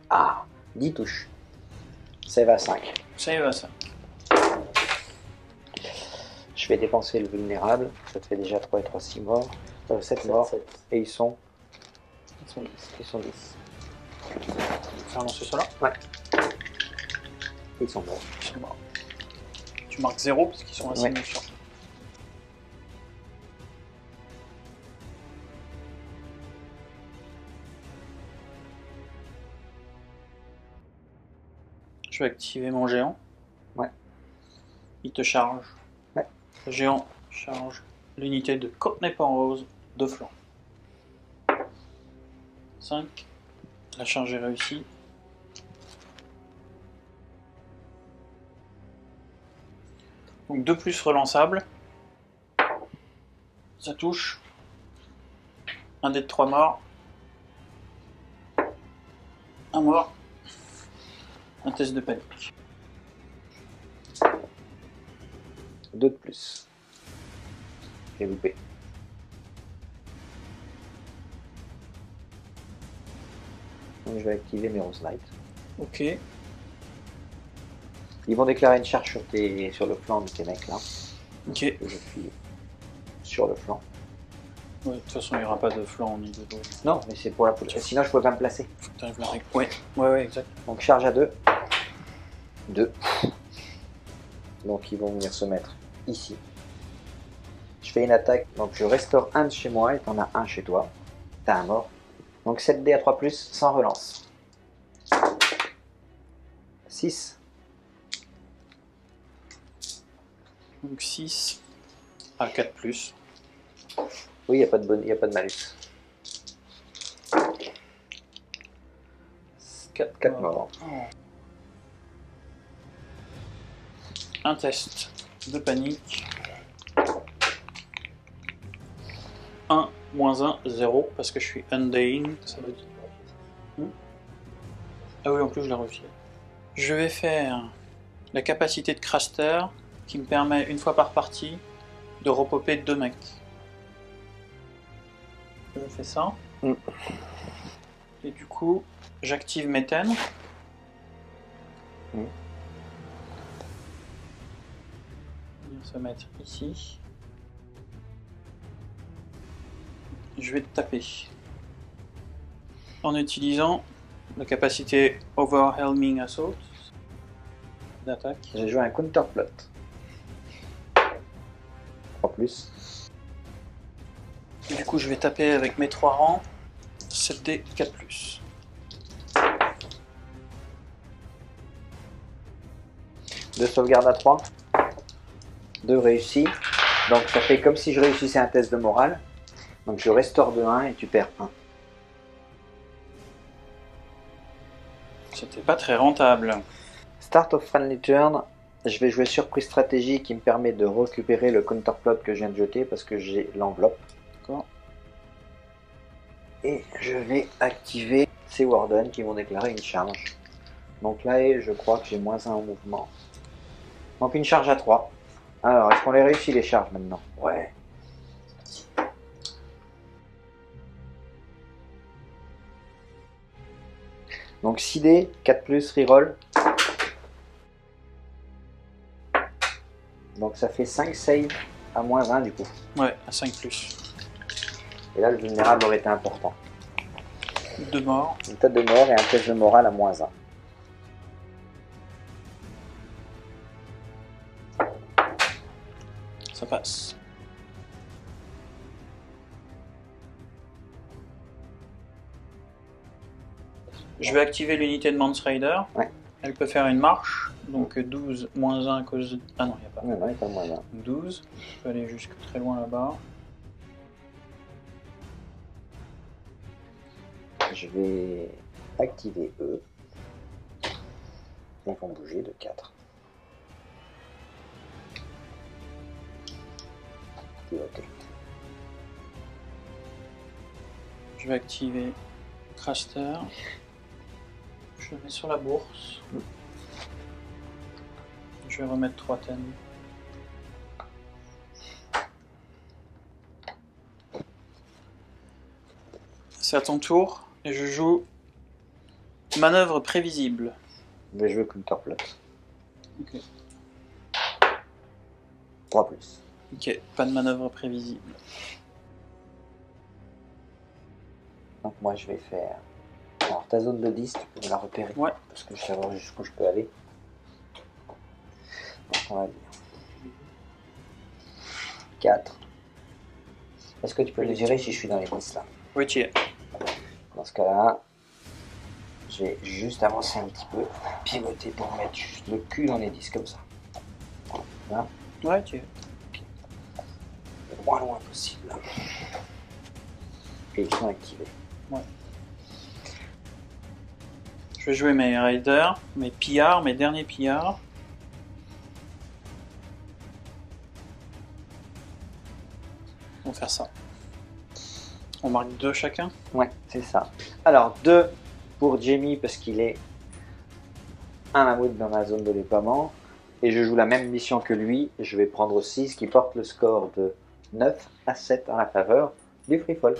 Ah, 10 touches. Save à 5. Ça y va, ça. Je vais dépenser le vulnérable. Ça te fait déjà 3 et 3, 6 morts. 7 morts. 7. Et ils sont 10. Ils sont 10. Faire lancer cela. Ouais. Ils sont morts. Ils sont morts. Tu marques 0 parce qu'ils sont assez Ouais. méchants. Je vais activer mon géant. Ouais. Il te charge. Ouais. Le géant charge l'unité de Courtney Penrose de flanc. 5. La charge est réussie. Donc 2 plus relançable. Ça touche. Un dé de 3 morts. Un mort. Un test de panique. 2 de plus. J'ai loupé. Donc je vais activer mes Rose Knight. Ok. Ils vont déclarer une charge sur le flanc de tes mecs là. Ok. Je suis sur le flanc. Ouais, de toute façon, il n'y aura pas de flanc ni de dos. Non, mais c'est pour la poule. Sinon je peux pas me placer. Faut que t'arrives la règle. Ouais, ouais, exact. Donc charge à 2. 2. Donc ils vont venir se mettre ici. Je fais une attaque. Donc je restaure un de chez moi et t'en as un chez toi. T'as un mort. Donc 7D à 3+, sans relance. 6. Donc 6 à 4 plus. Oui, il n'y a pas de y a pas de malus. 4 morts. Un test de panique. 1, moins 1, 0, parce que je suis undying. Ça veut dire... Ah oui, en plus je l'ai réussi. Je vais faire la capacité de Craster qui me permet, une fois par partie, de repopper 2 mecs. Je fais ça. Et du coup, j'active mes thèmes. On va se mettre ici. Je vais te taper. En utilisant la capacité Overwhelming Assault d'attaque. J'ai joué un counterplot. 3+. Du coup, je vais taper avec mes 3 rangs. 7D 4+. Deux sauvegardes à 3. 2 réussis. Donc ça fait comme si je réussissais un test de morale. Donc je restaure de 1 et tu perds 1. C'était pas très rentable. Start of friendly turn. Je vais jouer surprise stratégie qui me permet de récupérer le counterplot que je viens de jeter parce que j'ai l'enveloppe. D'accord. Et je vais activer ces wardens qui vont déclarer une charge. Donc là, je crois que j'ai moins 1 en mouvement. Donc une charge à 3. Alors, est-ce qu'on les réussit les charges maintenant? Ouais. Donc 6D, 4+, reroll. Donc ça fait 5 save à moins 1 du coup. Ouais, à 5+. Et là, le vulnérable aurait été important. 2 morts. Une tête de mort et un test de morale à moins 1. Ça passe. Je vais activer l'unité de Mance Rider. Ouais. Elle peut faire une marche. Donc 12 moins 1 à cause de... Ah non, il n'y a pas. Non, il n'y a pas moins 1. 12. Je peux aller jusque très loin là-bas. Je vais activer eux. Ils vont bouger de 4. Ok. Je vais activer Craster. Je le mets sur la bourse. Je vais remettre 3 thèmes. C'est à ton tour et je joue manœuvre prévisible. Je vais jouer counterplot. Ok. 3+. Ok, pas de manœuvre prévisible. Donc moi je vais faire... Alors ta zone de 10, tu peux me la repérer. Ouais. Parce que je sais savoir jusqu'où je peux aller. Donc on va dire 4. Est-ce que tu peux le gérer si je suis dans les 10 là? Oui, tu y es. Dans ce cas-là, je vais juste avancer un petit peu, pivoter pour mettre juste le cul dans les 10 comme ça. Là, Ouais, tu y es. le moins loin possible. Et ils sont activés. Ouais. Je vais jouer mes raiders, mes pillards, mes derniers pillards. On va faire ça. On marque 2 chacun. Ouais, c'est ça. Alors 2 pour Jamie parce qu'il est un mammouth dans ma zone de déploiement. Et je joue la même mission que lui. Je vais prendre 6 qui porte le score de 9 à 7 en la faveur du free fall.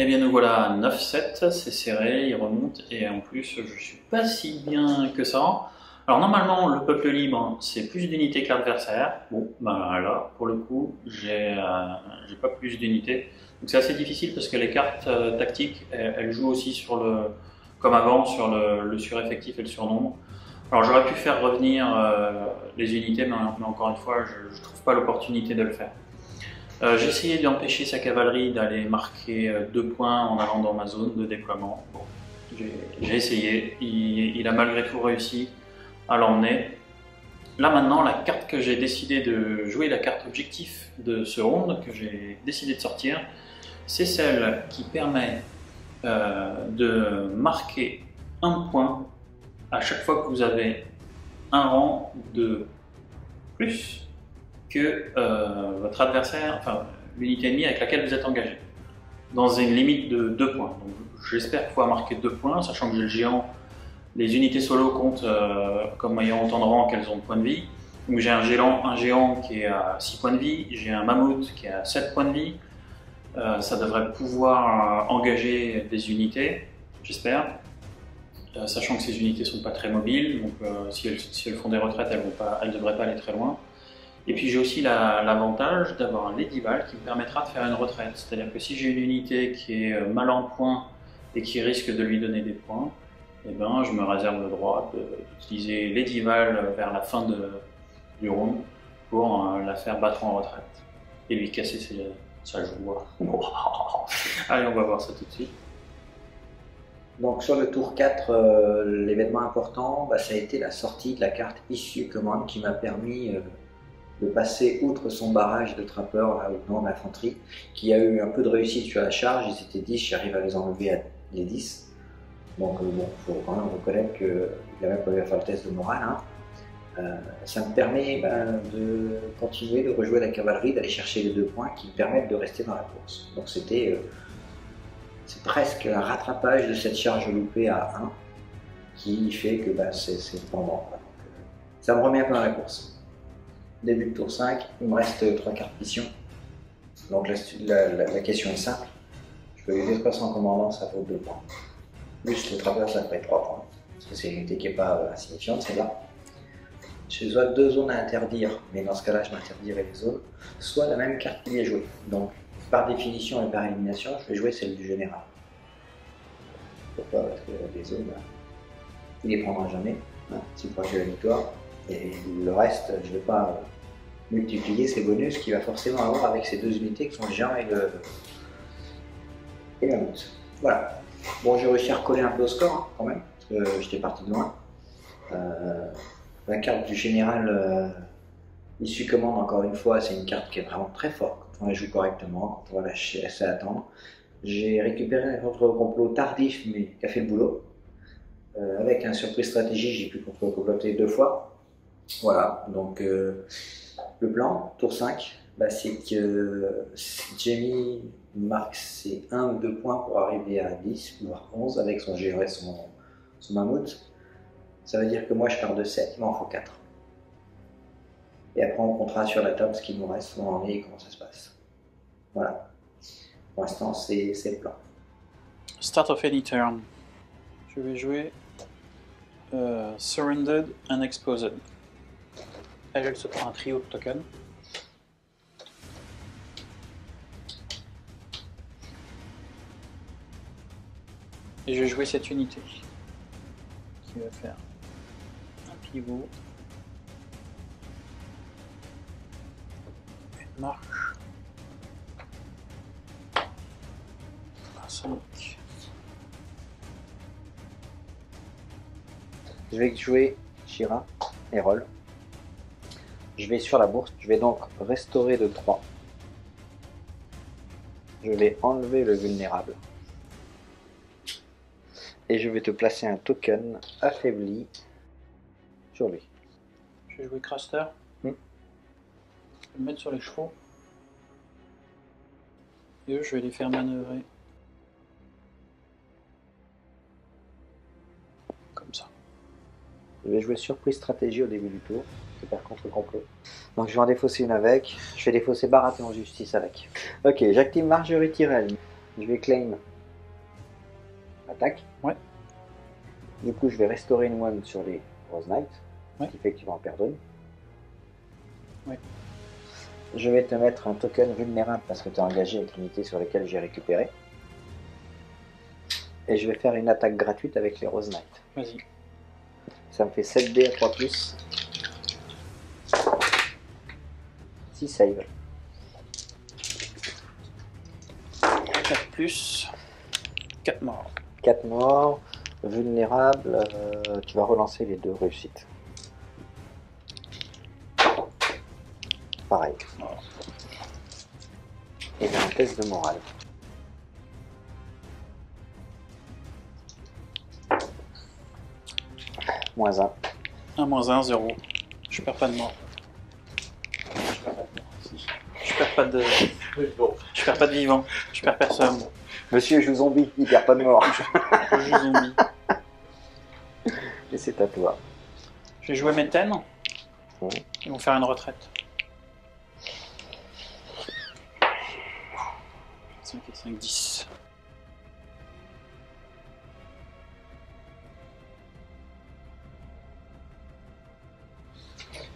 Eh bien nous voilà à 9-7, c'est serré, il remonte et en plus je suis pas si bien que ça. Alors normalement le peuple libre c'est plus d'unités que l'adversaire. Bon ben là pour le coup j'ai pas plus d'unités. Donc c'est assez difficile parce que les cartes tactiques elles jouent aussi sur comme avant sur le sureffectif et le surnombre. Alors j'aurais pu faire revenir les unités mais encore une fois je trouve pas l'opportunité de le faire. J'ai essayé d'empêcher sa cavalerie d'aller marquer 2 points en allant dans ma zone de déploiement. Bon, j'ai essayé, il a malgré tout réussi à l'emmener. Là maintenant, la carte que j'ai décidé de jouer, la carte objectif de ce round que j'ai décidé de sortir, c'est celle qui permet de marquer 1 point à chaque fois que vous avez un rang de plus que votre adversaire, enfin l'unité ennemie avec laquelle vous êtes engagé, dans une limite de 2 points. J'espère pouvoir marquer 2 points, sachant que j'ai le géant. Les unités solo comptent comme ayant autant de rangs qu'elles ont de points de vie. Donc j'ai un géant qui est à 6 points de vie, j'ai un mammouth qui est à 7 points de vie. Ça devrait pouvoir engager des unités, j'espère. Sachant que ces unités ne sont pas très mobiles, donc si elles font des retraites, elles ne devraient pas aller très loin. Et puis j'ai aussi l'avantage d'avoir un Ladyval qui me permettra de faire une retraite. C'est-à-dire que si j'ai une unité qui est mal en points et qui risque de lui donner des points, eh ben, je me réserve le droit d'utiliser Ladyval vers la fin du round pour la faire battre en retraite et lui casser sa joie. Allez, on va voir ça tout de suite. Donc sur le tour 4, l'événement important, ça a été la sortie de la carte Issue Command qui m'a permis de passer outre son barrage de trappeurs là, au nom de l'infanterie, qui a eu un peu de réussite sur la charge. Ils étaient 10, j'arrive à les enlever à les 10. Donc bon, il faut quand même reconnaître qu'il a même pas eu à faire le test de morale. Ça me permet de continuer de rejouer la cavalerie, d'aller chercher les 2 points qui me permettent de rester dans la course. Donc c'est presque un rattrapage de cette charge loupée à 1 qui fait que c'est pendant. Ça me remet un peu dans la course. Début de tour 5, il me reste 3 cartes mission. Donc la question est simple. Je peux utiliser 300 commandants, ça vaut 2 points. Plus le trappeur, ça fait 3 points. Parce que c'est une unité qui n'est pas insignifiante, c'est là. J'ai soit 2 zones à interdire, mais dans ce cas-là, je m'interdirai les zones, soit la même carte qui est jouée. Donc, par définition et par élimination, je vais jouer celle du général. Pourquoi? Parce que les zones, il les prendra jamais, s'il proche de la victoire. Et le reste, je ne vais pas multiplier ces bonus qu'il va forcément avoir avec ces 2 unités qui sont le géant et le mammouth. Voilà. Bon, j'ai réussi à recoller un peu au score quand même, parce que j'étais parti de loin. La carte du général Issue Command, encore une fois, c'est une carte qui est vraiment très forte quand on la joue correctement, quand on va la laisser attendre. J'ai récupéré un contre-complot tardif, mais qui a fait le boulot. Avec un surprise stratégie, j'ai pu contre-comploter 2 fois. Voilà, donc le plan, tour 5, c'est que Jamie marque ses 1 ou 2 points pour arriver à 10, voire 11 avec son géant et son mammouth. Ça veut dire que moi je pars de 7, il m'en faut 4. Et après on comptera sur la table ce qu'il nous reste, où on en est et comment ça se passe. Voilà. Pour l'instant c'est le plan. Start of any turn. Je vais jouer Surrendered and Exposed. Elle se prend un trio de tokens. Et je vais jouer cette unité qui va faire un pivot, une marche, un sonic. Je vais jouer Shira et Roll. Je vais sur la bourse, je vais donc restaurer de 3. Je vais enlever le vulnérable. Et je vais te placer un token affaibli sur lui. Je vais jouer Craster. Je vais le mettre sur les chevaux. Et eux, je vais les faire manœuvrer. Comme ça. Je vais jouer surprise stratégie au début du tour. C'est par contre complot. Donc je vais en défausser une avec. Je vais défausser Baratheon en justice avec. Ok, j'active Marjorie Tyrell. Je vais claim attaque. Ouais. Du coup, je vais restaurer une one sur les Rose Knight, Ouais. ce qui fait que tu vas en perdre une. Ouais. Je vais te mettre un token vulnérable parce que tu es engagé avec l'unité sur laquelle j'ai récupéré. Et je vais faire une attaque gratuite avec les Rose Knight. Vas-y. Ça me fait 7D à 3+. 6 save. 4+, 4 morts. 4 morts, vulnérable, tu vas relancer les 2 réussites. Pareil. Mort. Et bien un test de morale. -1. 1 -1, 0. Je perds pas de mort. Je perds pas de... Je perds pas de vivant. Je perds personne. Monsieur joue zombie, il perd pas de mort. Je joue zombie. Et c'est à toi. Je vais jouer mes thèmes. Ouais. Ils vont faire une retraite. 5 et 5, 10.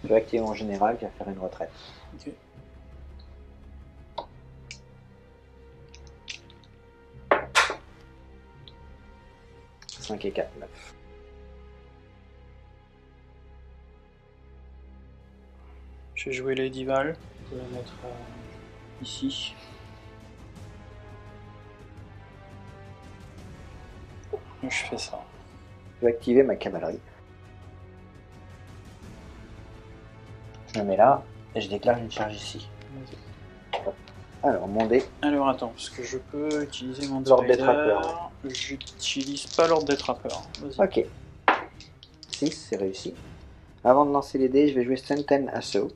Je vais activer mon général qui va faire une retraite. Ok. « 5 et 4, 9. Je vais jouer Lady Val. Je vais la mettre ici. Je fais ça. Je vais activer ma cavalerie. Je la mets là et je déclare une charge ici. Alors, mon dé. Alors attends, parce que je peux utiliser mon L'ordre des Spider. trappeurs. J'utilise pas l'ordre des trappeurs. Vas-y. Ok. 6, c'est réussi. Avant de lancer les dés, je vais jouer Strengthen Assault.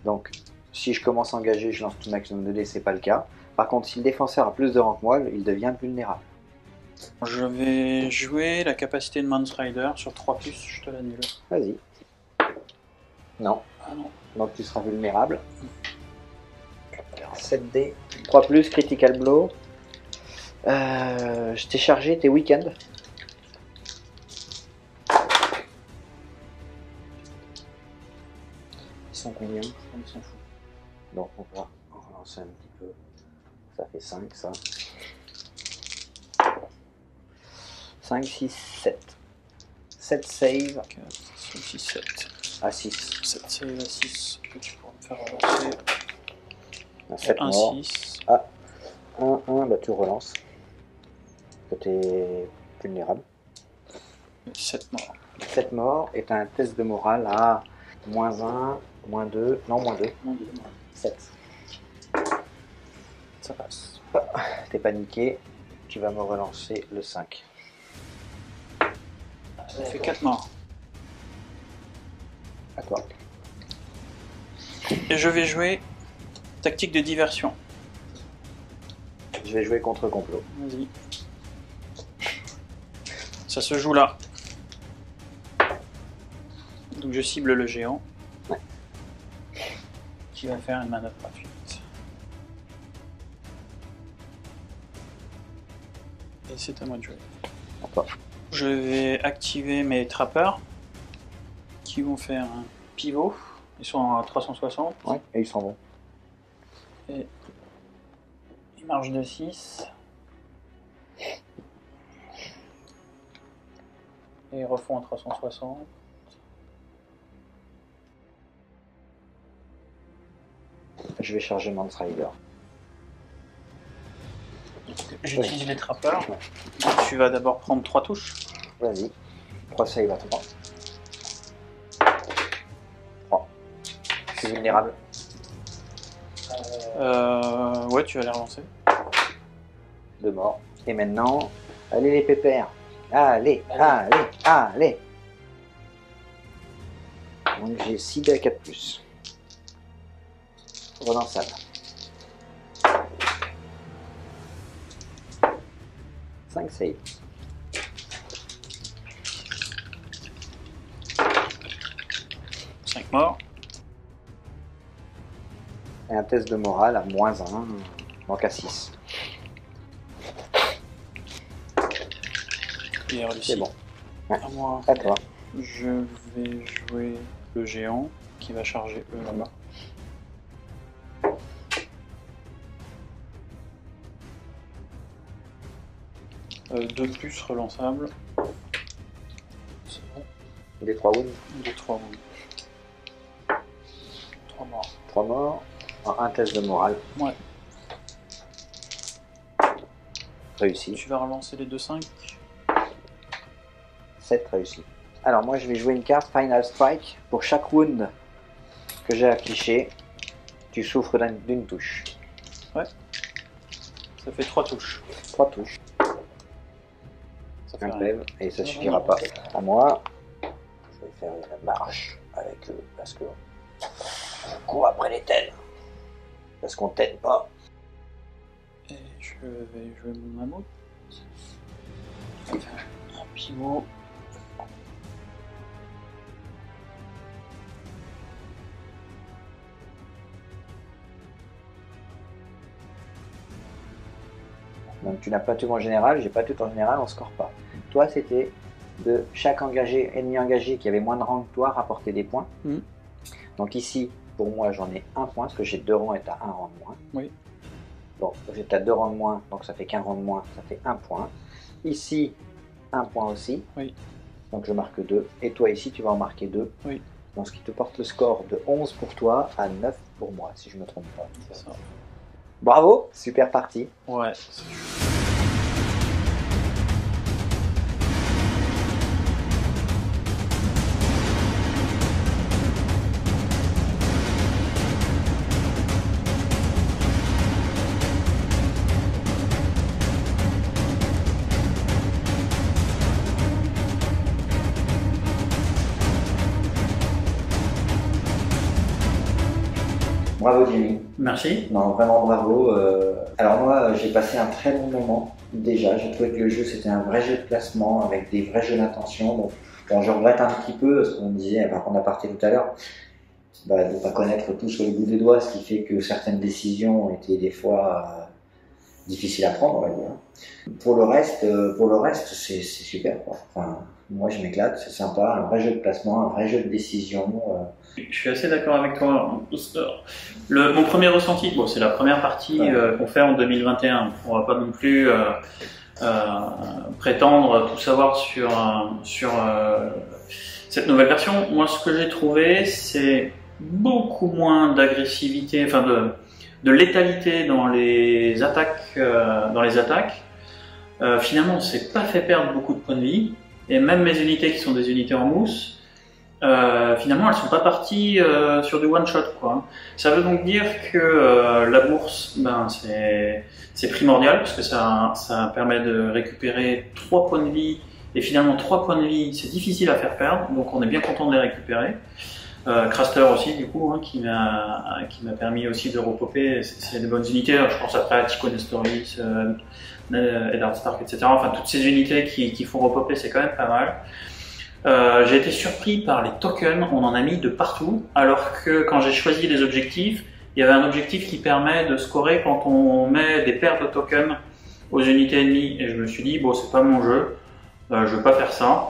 Donc, si je commence à engager, je lance tout maximum de dés, c'est pas le cas. Par contre, si le défenseur a plus de rang que moi, il devient vulnérable. Je vais jouer la capacité de Mance Rider sur 3+, je te l'annule. Vas-y. Non. Ah non. Donc tu seras vulnérable. 7D. 3+, critical blow. Je t'ai chargé tes week-ends. Ils sont combien? On s'en fout. Donc on va relancer un petit peu. Ça fait 5 ça. 5, 6, 7. 7 save 4, 5, 6, 7. à 6. 7 save à 6 que tu pourras me faire relancer. 7 1, morts. 6. 1, 1, bah tu relances. Que t'es vulnérable. 7 morts. 7 morts et t'as un test de morale à -1, -2, non -2. Non, 2 morts. 7. Ça passe. T'es paniqué, tu vas me relancer le 5. Ça fait 4 morts. À toi. Et je vais jouer tactique de diversion. Je vais jouer contre complot. Vas-y. Ça se joue là. Donc je cible le géant. Ouais. Qui va faire une manœuvre gratuite. Et c'est à moi de jouer. À toi. Je vais activer mes trappeurs qui vont faire un pivot. Ils sont à 360. Ouais, et ils s'en vont. Et ils marchent de 6. Et ils refont à 360. Je vais charger Mance Rider. J'utilise les trappeurs. Ouais. Tu vas d'abord prendre 3 touches. Vas-y. 3 save à 3. 3. Je suis vulnérable. Ouais, tu vas les relancer. 2 morts. Et maintenant, allez les pépères. Allez, allez, allez. Donc j'ai 6 D à 4+. Relançable. 5 save. Cinq morts. Et un test de morale à -1, donc à 6. Et C'est bon. Ouais. À moi. À toi. Je vais jouer le géant qui va charger eux là-bas. Deux plus relançables. C'est bon. Des 3 wounds. Des 3 wounds. 3 morts. 3 morts. Un test de morale. Ouais. Réussi. Tu vas relancer les 2-5. 7 réussi. Alors moi je vais jouer une carte Final Strike. Pour chaque wound que j'ai affiché, tu souffres d'une touche. Ouais. Ça fait 3 touches. 3 touches. Ça fait Un rien. glaive, et ça suffira pas. À moi, je vais faire une marche avec eux parce que je cours après les têtes. Parce qu'on t'aide pas. Et je vais jouer mon mammouth. Je vais faire un pivot. Donc tu n'as pas tout en général, j'ai pas tout en général, on score pas. Toi c'était de chaque ennemi engagé qui avait moins de rang que toi rapporter des points. Mm. Donc ici, pour moi j'en ai un point, parce que j'ai 2 rangs et tu as 1 rang de moins. Oui. Bon, tu as 2 rangs de moins, donc ça fait qu'un rang de moins, ça fait 1 point. Ici, 1 point aussi. Oui. Donc je marque 2. Et toi ici, tu vas en marquer 2. Oui. Donc ce qui te porte le score de 11 pour toi à 9 pour moi, si je me trompe pas. C'est ça. Bravo, super partie. Ouais. Bravo Jimmy. Merci. Non, vraiment bravo. Alors moi, j'ai passé un très bon moment déjà. J'ai trouvé que le jeu, c'était un vrai jeu de placement avec des vrais jeux d'intention. Donc, bon, je regrette un petit peu ce qu'on disait en aparté tout à l'heure, de ne pas connaître tout sur le bout des doigts, ce qui fait que certaines décisions étaient des fois difficiles à prendre, on va dire. Pour le reste, c'est super, quoi. Enfin, moi, je m'éclate, c'est sympa, un vrai jeu de placement, un vrai jeu de décision. Je suis assez d'accord avec toi. Mon premier ressenti, bon, c'est la première partie qu'on fait en 2021. On va pas non plus prétendre tout savoir sur cette nouvelle version. Moi, ce que j'ai trouvé, c'est beaucoup moins d'agressivité, enfin de létalité dans les attaques. Finalement, on s'est pas fait perdre beaucoup de points de vie. Et même mes unités qui sont des unités en mousse, finalement, elles sont pas parties sur du one shot, quoi. Ça veut donc dire que la bourse, ben c'est primordial parce que ça permet de récupérer 3 points de vie. Et finalement, 3 points de vie, c'est difficile à faire perdre, donc on est bien content de les récupérer. Craster aussi, du coup, hein, qui m'a permis aussi de repoper. C'est des bonnes unités. Je pense après à Tycho Nestoris, Eddard Stark, etc. Enfin, toutes ces unités qui font repoper, c'est quand même pas mal. J'ai été surpris par les tokens, on en a mis de partout, alors que quand j'ai choisi les objectifs, il y avait un objectif qui permet de scorer quand on met des paires de tokens aux unités ennemies. Et je me suis dit, bon, c'est pas mon jeu, je veux pas faire ça.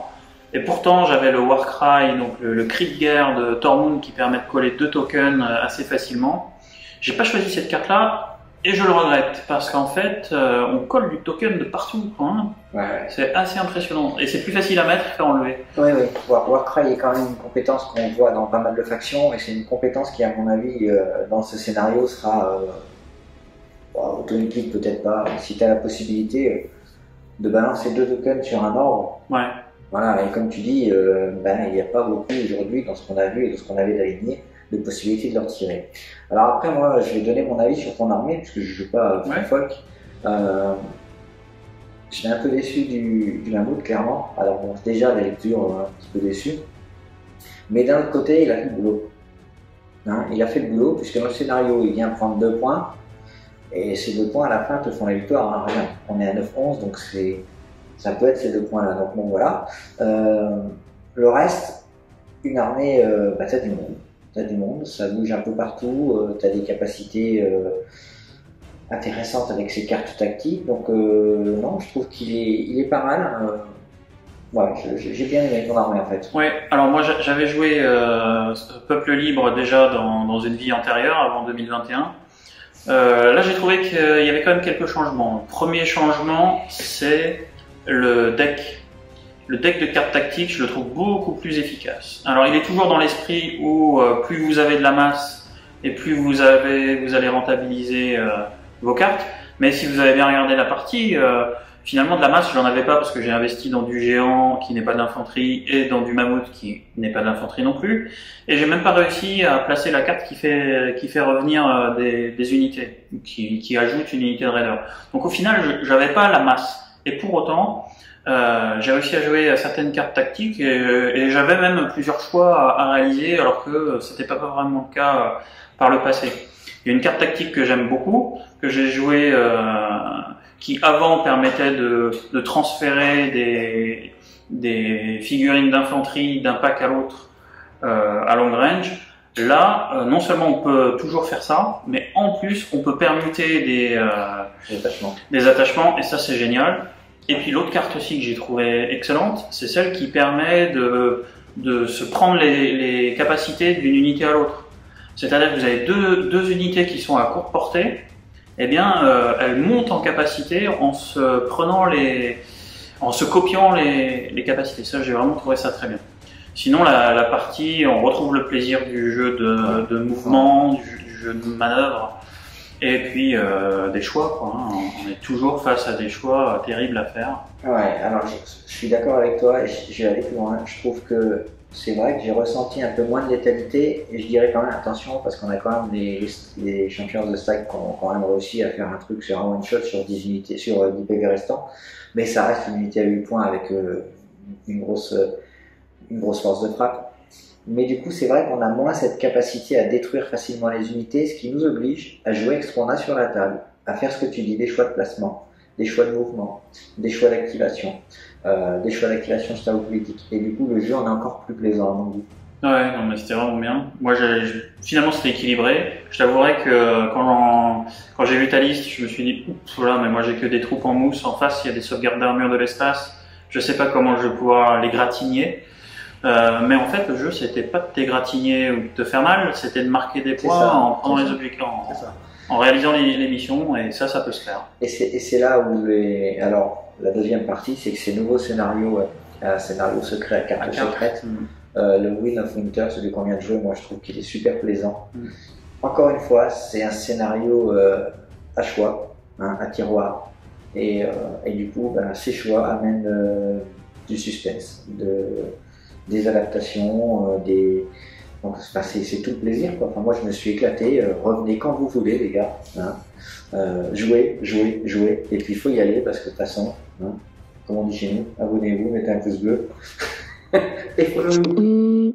Et pourtant, j'avais le Warcry, donc le cri de guerre de Tormund qui permet de coller 2 tokens assez facilement. J'ai pas choisi cette carte-là. Et je le regrette, parce qu'en fait, on colle du token de partout, hein. Ouais. C'est assez impressionnant. Et c'est plus facile à mettre qu'à enlever. Oui, oui. Warcry est quand même une compétence qu'on voit dans pas mal de factions, et c'est une compétence qui, à mon avis, dans ce scénario sera auto-click peut-être pas, si tu as la possibilité de balancer 2 tokens sur un ordre. Ouais. Voilà, et comme tu dis, il n'y a pas beaucoup aujourd'hui dans ce qu'on a vu et dans ce qu'on avait d'aligné de possibilités de leur tirer. Alors après, moi, je vais donner mon avis sur ton armée, puisque je ne joue pas à Folk. J'étais un peu déçu du Mammouth, clairement. Alors bon, déjà, la lecture, un petit peu déçu. Mais d'un autre côté, il a fait le boulot. Hein, il a fait le boulot, puisque dans le scénario, il vient prendre 2 points. Et ces 2 points, à la fin, te font la victoire. Hein, rien. On est à 9-11, donc ça peut être ces 2 points-là. Donc bon, voilà. Le reste, une armée, t'as du monde. T'as du monde, ça bouge un peu partout, t'as des capacités intéressantes avec ces cartes tactiques, donc non, je trouve qu'il est pas mal. Ouais, j'ai bien aimé ton armée en fait. Ouais, alors moi j'avais joué Peuple Libre déjà dans une vie antérieure, avant 2021. Là j'ai trouvé qu'il y avait quand même quelques changements. Le premier changement, c'est le deck. Le deck de cartes tactiques, je le trouve beaucoup plus efficace. Alors il est toujours dans l'esprit où plus vous avez de la masse et plus vous allez rentabiliser vos cartes. Mais si vous avez bien regardé la partie, finalement de la masse, je n'en avais pas parce que j'ai investi dans du géant qui n'est pas d'infanterie et dans du mammouth qui n'est pas d'infanterie non plus. Et j'ai même pas réussi à placer la carte qui fait revenir des unités, qui ajoute une unité de raider. Donc au final, j'avais pas la masse. Et pour autant, j'ai réussi à jouer certaines cartes tactiques et j'avais même plusieurs choix à réaliser alors que c'était pas vraiment le cas par le passé. Il y a une carte tactique que j'aime beaucoup, que j'ai jouée, qui avant permettait de transférer des figurines d'infanterie d'un pack à l'autre à long range. Là, non seulement on peut toujours faire ça, mais en plus on peut permuter des attachements et ça c'est génial. Et puis l'autre carte aussi que j'ai trouvée excellente, c'est celle qui permet de se prendre les capacités d'une unité à l'autre. C'est-à-dire que vous avez deux unités qui sont à courte portée, eh bien elles montent en capacité en se copiant les capacités. Ça, j'ai vraiment trouvé ça très bien. Sinon, la partie, on retrouve le plaisir du jeu de mouvement, du jeu de manœuvre. Et puis des choix, quoi, hein. On est toujours face à des choix terribles à faire. Ouais, alors je suis d'accord avec toi et je vais aller plus loin. Je trouve que c'est vrai que j'ai ressenti un peu moins de létalité et je dirais quand même attention parce qu'on a quand même des champions de stack qui ont quand même réussi à faire un truc sur un one shot sur 10 unités, sur 10 PV restants, mais ça reste une unité à 8 points avec une grosse force de frappe. Mais du coup, c'est vrai qu'on a moins cette capacité à détruire facilement les unités, ce qui nous oblige à jouer avec ce qu'on a sur la table, à faire ce que tu dis, des choix de placement, des choix de mouvement, des choix d'activation, politique. Et du coup, le jeu en est encore plus plaisant à mon goût. Ouais, non, mais c'était vraiment bien. Moi, finalement, c'était équilibré. Je t'avouerais que quand j'ai vu ta liste, je me suis dit, oups, voilà, mais moi j'ai que des troupes en mousse. En face, il y a des sauvegardes d'armure de l'espace. Je sais pas comment je vais pouvoir les gratigner. Mais en fait, le jeu, c'était pas de t'égratigner ou de te faire mal, c'était de marquer des points en prenant les objectifs, en réalisant les missions, et ça peut se faire. Et c'est là où alors, la deuxième partie, c'est que ces nouveaux scénarios, un scénario secret à carte secrète, le Wind of Winter, celui qu'on vient de jouer, moi je trouve qu'il est super plaisant. Encore une fois, c'est un scénario à choix, hein, à tiroir, et du coup, ces choix amènent du suspense, des adaptations, donc c'est tout le plaisir, quoi. Enfin, moi je me suis éclaté, revenez quand vous voulez les gars, hein. Jouez, et puis il faut y aller parce que de toute façon, hein, comme on dit chez nous, abonnez-vous, mettez un pouce bleu et follow-nous.